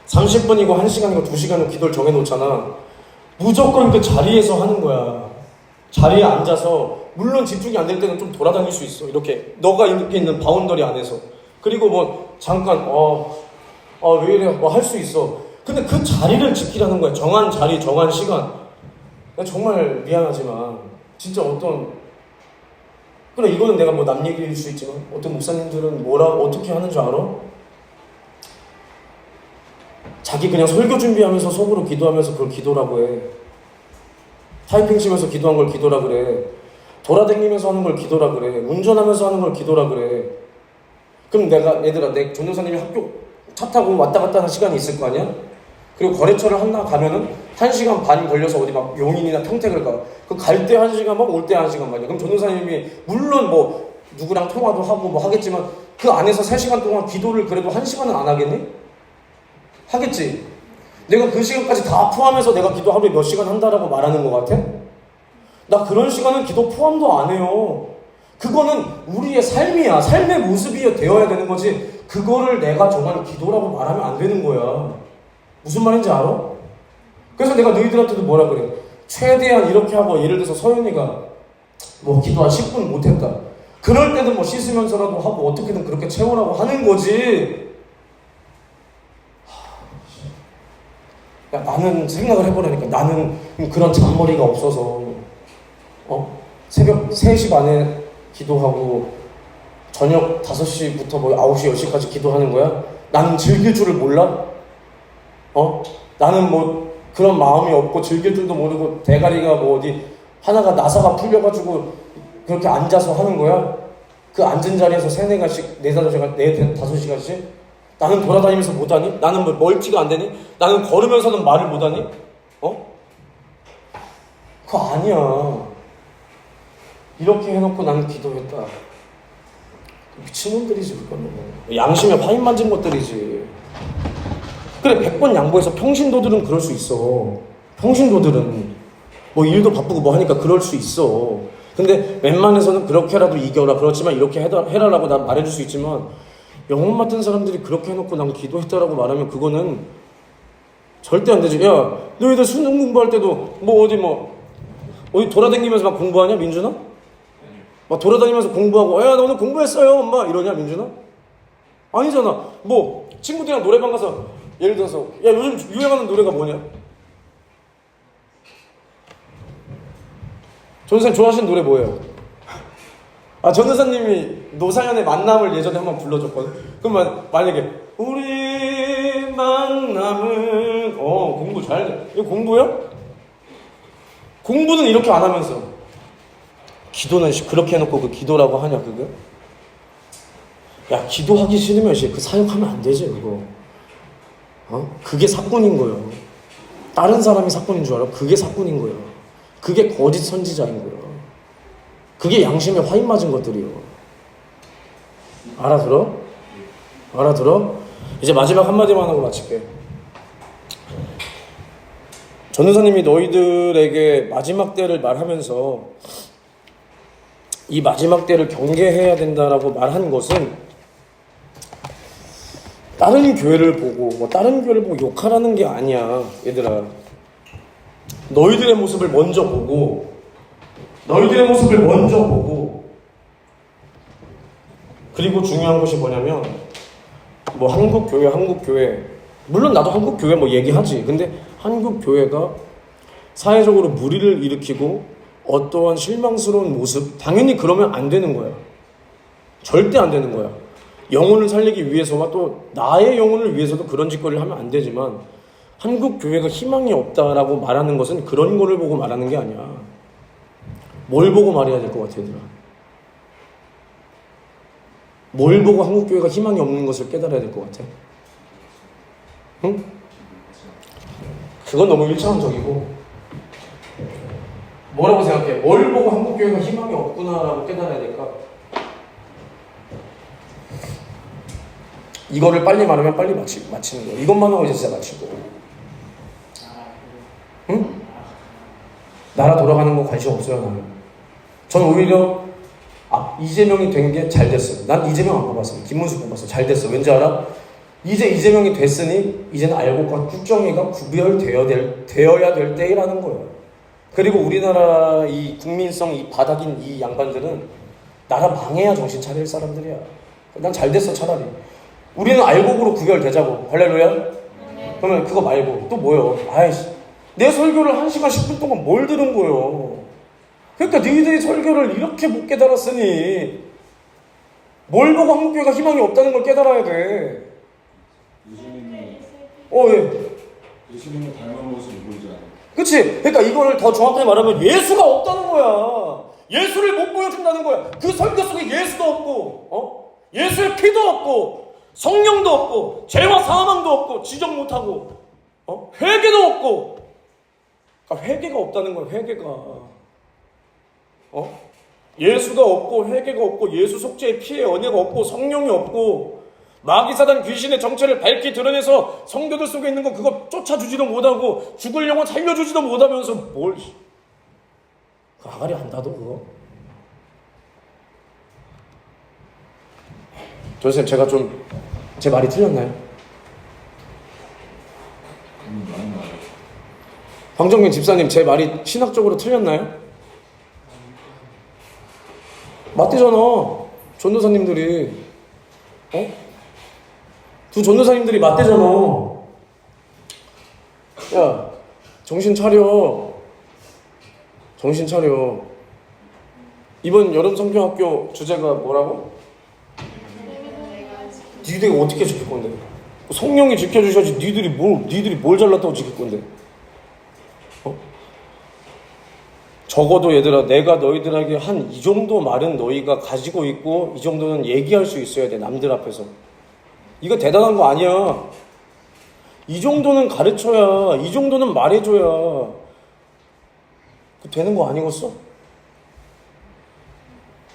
30분이고 1시간이고 2시간을 기도를 정해놓잖아. 무조건 그 자리에서 하는 거야. 자리에 앉아서 물론 집중이 안 될 때는 좀 돌아다닐 수 있어. 이렇게 너가 이렇게 있는 바운더리 안에서. 그리고 잠깐 왜 이래 할 수 있어. 근데 그 자리를 지키라는 거야. 정한 자리, 정한 시간. 정말 미안하지만 진짜 그래, 이거는 내가 뭐 남 얘기일 수 있지만 어떤 목사님들은 어떻게 하는 줄 알아? 자기 그냥 설교 준비하면서 속으로 기도하면서 그걸 기도라고 해. 타이핑 치면서 기도한 걸 기도라 그래. 돌아다니면서 하는 걸 기도라 그래. 운전하면서 하는 걸 기도라 그래. 그럼 얘들아, 내 전도사님이 학교 차 타고 왔다 갔다 하는 시간이 있을 거 아니야? 그리고 거래처를 하나 가면은 1시간 반 걸려서 어디 막 용인이나 평택을 가. 그 갈 때 1시간 반, 올 때 1시간 반이야. 그럼 전도사님이 물론 뭐 누구랑 통화도 하고 뭐 하겠지만 그 안에서 3시간 동안 기도를 그래도 1시간은 안 하겠니? 하겠지. 내가 그 시간까지 다 포함해서 내가 기도 하루에 몇 시간 한다라고 말하는 것 같아? 나 그런 시간은 기도 포함도 안 해요. 그거는 우리의 삶이야. 삶의 모습이 되어야 되는 거지. 그거를 내가 정말 기도라고 말하면 안 되는 거야. 무슨 말인지 알아? 그래서 내가 너희들한테도 뭐라 그래. 최대한 이렇게 하고, 예를 들어서 서윤이가 뭐 기도 한 10분 못했다. 그럴 때는 뭐 씻으면서라도 하고 어떻게든 그렇게 채우라고 하는 거지. 야, 나는 생각을 해보라니까. 나는 그런 잔머리가 없어서 새벽 3시 반에 기도하고 저녁 5시부터 뭐 9시, 10시까지 기도하는 거야? 나는 즐길 줄을 몰라? 나는 뭐 그런 마음이 없고 즐길 줄도 모르고 대가리가 뭐 어디 하나가 나사가 풀려가지고 그렇게 앉아서 하는 거야? 그 앉은 자리에서 3-4시간, 4-5시간씩? 나는 돌아다니면서 못하니? 나는 뭐 멀티가 안 되니? 나는 걸으면서는 말을 못하니? 그거 아니야. 이렇게 해놓고 나는 기도했다. 미친놈들이지, 그거는. 양심에 화인 만진 것들이지. 그래, 100번 양보해서 평신도들은 그럴 수 있어. 평신도들은 뭐 일도 바쁘고 뭐 하니까 그럴 수 있어. 근데 웬만해서는 그렇게라도 이겨라. 그렇지만 이렇게 해라라고 난 말해줄 수 있지만, 영혼 맡은 사람들이 그렇게 해놓고 난 기도했다라고 말하면 그거는 절대 안 되지. 야, 너희들 수능 공부할 때도 뭐 어디 돌아다니면서 막 공부하냐, 민준아? 막 돌아다니면서 공부하고, 야, 나 오늘 공부했어요, 엄마, 이러냐, 민준아? 아니잖아. 뭐 친구들이랑 노래방 가서 예를 들어서, 야, 요즘 유행하는 노래가 뭐냐? 전도사님 좋아하시는 노래 뭐예요? 전도사님이 노사연의 만남을 예전에 한번 불러줬거든. 그러면 만약에 우리 만남은 공부 잘해. 이거 공부야? 공부는 이렇게 안 하면서 기도는 그렇게 해놓고 그 기도라고 하냐, 그거? 야, 기도하기 싫으면 그 사역하면 안 되지, 그거. 그게 사건인 거예요. 다른 사람이 사건인 줄 알아? 그게 사건인 거예요. 그게 거짓 선지자인 거예요. 그게 양심에 화인 맞은 것들이요. 알아들어? 알아들어? 이제 마지막 한마디만 하고 마칠게. 전도사님이 너희들에게 마지막 때를 말하면서 이 마지막 때를 경계해야 된다라고 말한 것은 다른 교회를 보고 다른 교회를 보고 욕하라는 게 아니야. 얘들아, 너희들의 모습을 먼저 보고 그리고 중요한 것이 뭐냐면 뭐 한국 교회 물론 나도 한국 교회 뭐 얘기하지. 근데 한국 교회가 사회적으로 무리를 일으키고 어떠한 실망스러운 모습, 당연히 그러면 안 되는 거야. 절대 안 되는 거야. 영혼을 살리기 위해서와 또 나의 영혼을 위해서도 그런 짓거리를 하면 안 되지만, 한국 교회가 희망이 없다라고 말하는 것은 그런 거를 보고 말하는 게 아니야. 뭘 보고 말해야 될 것 같아, 얘들아? 뭘 보고 한국 교회가 희망이 없는 것을 깨달아야 될 것 같아? 응? 그건 너무 1차원적이고, 뭐라고 생각해? 뭘 보고 한국 교회가 희망이 없구나라고 깨달아야 될까? 이거를 빨리 말하면 빨리 마치는 거야. 이것만 하고 이제 진짜 마치고. 응? 나라 돌아가는 거 관심 없어요, 나는. 저는 오히려 이재명이 된 게 잘 됐어요. 난 이재명 안 뽑았어요. 김문수 뽑았어요. 잘 됐어. 왠지 알아? 이제 이재명이 됐으니 이제는 알곡과 뚝정이가 구별되어야 될 때라는 거예요. 그리고 우리나라 이 국민성 이 바닥인 이 양반들은 나라 망해야 정신 차릴 사람들이야. 난 잘 됐어, 차라리. 우리는 알곡으로 구별되자고. 할렐루야. 그러면 그거 말고 또 뭐요? 아이씨, 내 설교를 1시간 10분 동안 뭘 들은 거요? 그러니까 너희들이 설교를 이렇게 못 깨달았으니 뭘 보고 한국교회가 희망이 없다는 걸 깨달아야 돼. 예. 예수님을 닮은 모습을 보이지 않아요. 그치? 그러니까 이거를 더 정확하게 말하면 예수가 없다는 거야. 예수를 못 보여준다는 거야. 그 설교 속에 예수도 없고, 예수의 피도 없고, 성령도 없고, 죄와 사망도 없고, 지적 못하고, 회개도 없고. 그러니까 회개가 없다는 거야, 회개가. 예수가 없고, 회개가 없고, 예수 속죄의 피의 은혜가 없고, 성령이 없고, 마귀사단 귀신의 정체를 밝히 드러내서 성도들 속에 있는 거 그거 쫓아주지도 못하고 죽을 영혼 살려주지도 못하면서 뭘 그 아가리 한다도 그거? 조선생님, 제가 좀 제 말이 틀렸나요? 많이 나와요. 황정민 집사님, 제 말이 신학적으로 틀렸나요? 맞대잖아. 전도사님들이 두 전도사님들이 맞대잖아. 야, 정신 차려. 정신 차려. 이번 여름 성경학교 주제가 뭐라고? 니들이 어떻게 지킬 건데? 성령이 지켜주셔야지. 니들이 뭘 잘났다고 지킬 건데? 적어도 얘들아, 내가 너희들에게 한 이 정도 말은 너희가 가지고 있고 이 정도는 얘기할 수 있어야 돼, 남들 앞에서. 이거 대단한 거 아니야. 이 정도는 가르쳐야, 이 정도는 말해줘야 되는 거 아니겠어?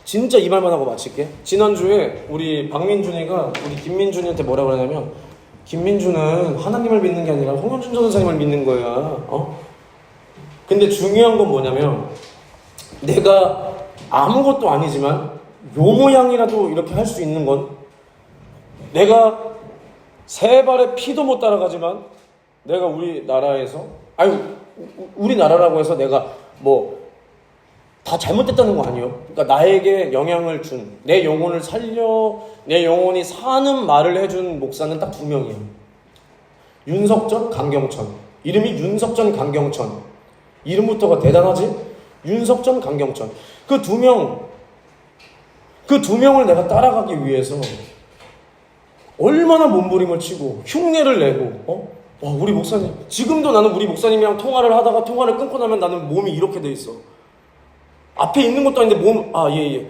진짜 이 말만 하고 마칠게. 지난주에 우리 박민준이가 우리 김민준이한테 뭐라 그러냐면, 김민준은 하나님을 믿는 게 아니라 홍현준 전도사님을 믿는 거야. 근데 중요한 건 뭐냐면, 내가 아무것도 아니지만 요 모양이라도 이렇게 할 수 있는 건, 내가 세 발의 피도 못 따라가지만 내가 우리나라에서, 우리나라라고 해서 내가 뭐 다 잘못됐다는 거 아니에요. 그러니까 나에게 영향을 준, 내 영혼을 살려, 내 영혼이 사는 말을 해준 목사는 딱 2명이에요. 윤석전, 강경천. 이름이 윤석전, 강경천. 이름부터가 대단하지? 윤석전, 강경천. 그 두 명을 내가 따라가기 위해서 얼마나 몸부림을 치고 흉내를 내고, 우리 목사님, 지금도 나는 우리 목사님이랑 통화를 하다가 통화를 끊고 나면 나는 몸이 이렇게 돼 있어. 앞에 있는 것도 아닌데 예.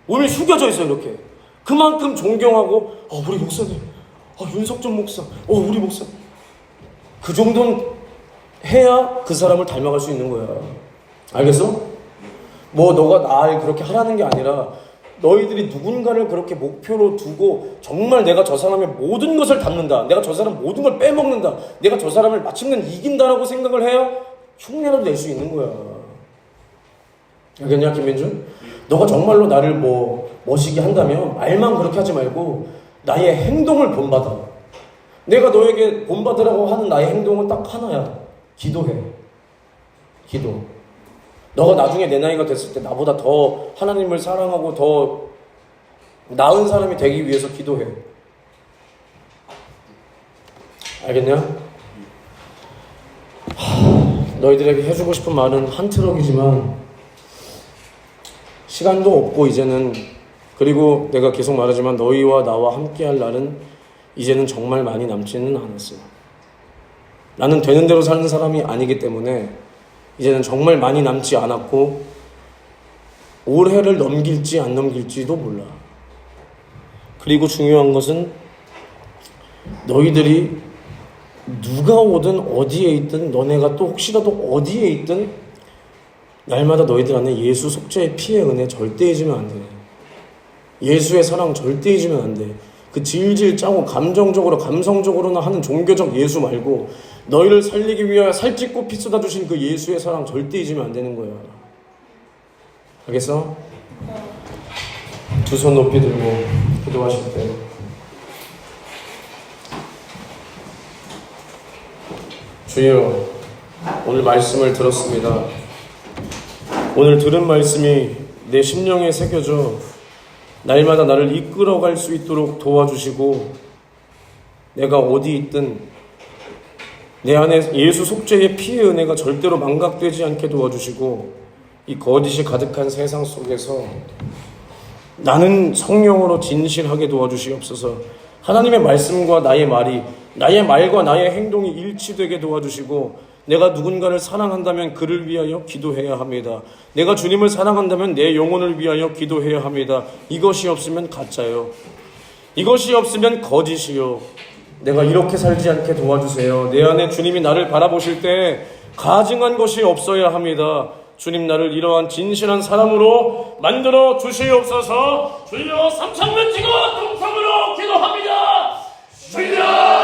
몸이 숙여져 있어, 이렇게. 그만큼 존경하고, 우리 목사님, 윤석전 목사, 우리 목사. 그 정도는 해야 그 사람을 닮아갈 수 있는 거야. 알겠어? 뭐 너가 날 그렇게 하라는 게 아니라, 너희들이 누군가를 그렇게 목표로 두고 정말 내가 저 사람의 모든 것을 담는다, 내가 저 사람 모든 걸 빼먹는다, 내가 저 사람을 마침내 이긴다라고 생각을 해야 흉내라도 낼 수 있는 거야. 알겠냐, 김민준? 너가 정말로 나를 멋있게 한다면 말만 그렇게 하지 말고 나의 행동을 본받아. 내가 너에게 본받으라고 하는 나의 행동은 딱 하나야. 기도해. 기도. 너가 나중에 내 나이가 됐을 때 나보다 더 하나님을 사랑하고 더 나은 사람이 되기 위해서 기도해. 알겠냐? 너희들에게 해주고 싶은 말은 한 트럭이지만 시간도 없고 이제는, 그리고 내가 계속 말하지만 너희와 나와 함께할 날은 이제는 정말 많이 남지는 않았어요. 나는 되는 대로 사는 사람이 아니기 때문에 이제는 정말 많이 남지 않았고, 올해를 넘길지 안 넘길지도 몰라. 그리고 중요한 것은 너희들이 누가 오든 어디에 있든, 너네가 또 혹시라도 어디에 있든 날마다 너희들 안에 예수 속죄의 피의 은혜 절대 잊으면 안 돼. 예수의 사랑 절대 잊으면 안 돼. 그 질질 짜고 감정적으로 감성적으로나 하는 종교적 예수 말고 너희를 살리기 위하여 살찌고 피 쏟아주신 그 예수의 사랑 절대 잊으면 안 되는 거야. 알겠어? 두 손 높이 들고 기도하실 때 주여, 오늘 말씀을 들었습니다. 오늘 들은 말씀이 내 심령에 새겨져 날마다 나를 이끌어갈 수 있도록 도와주시고, 내가 어디 있든 내 안에 예수 속죄의 피의 은혜가 절대로 망각되지 않게 도와주시고 이 거짓이 가득한 세상 속에서 나는 성령으로 진실하게 도와주시옵소서. 하나님의 말씀과 나의 말이, 나의 말과 나의 행동이 일치되게 도와주시고, 내가 누군가를 사랑한다면 그를 위하여 기도해야 합니다. 내가 주님을 사랑한다면 내 영혼을 위하여 기도해야 합니다. 이것이 없으면 가짜요. 이것이 없으면 거짓이요. 내가 이렇게 살지 않게 도와주세요. 내 안에 주님이 나를 바라보실 때 가증한 것이 없어야 합니다. 주님, 나를 이러한 진실한 사람으로 만들어 주시옵소서. 주여, 삼창면 치고 동성으로 기도합니다. 주여!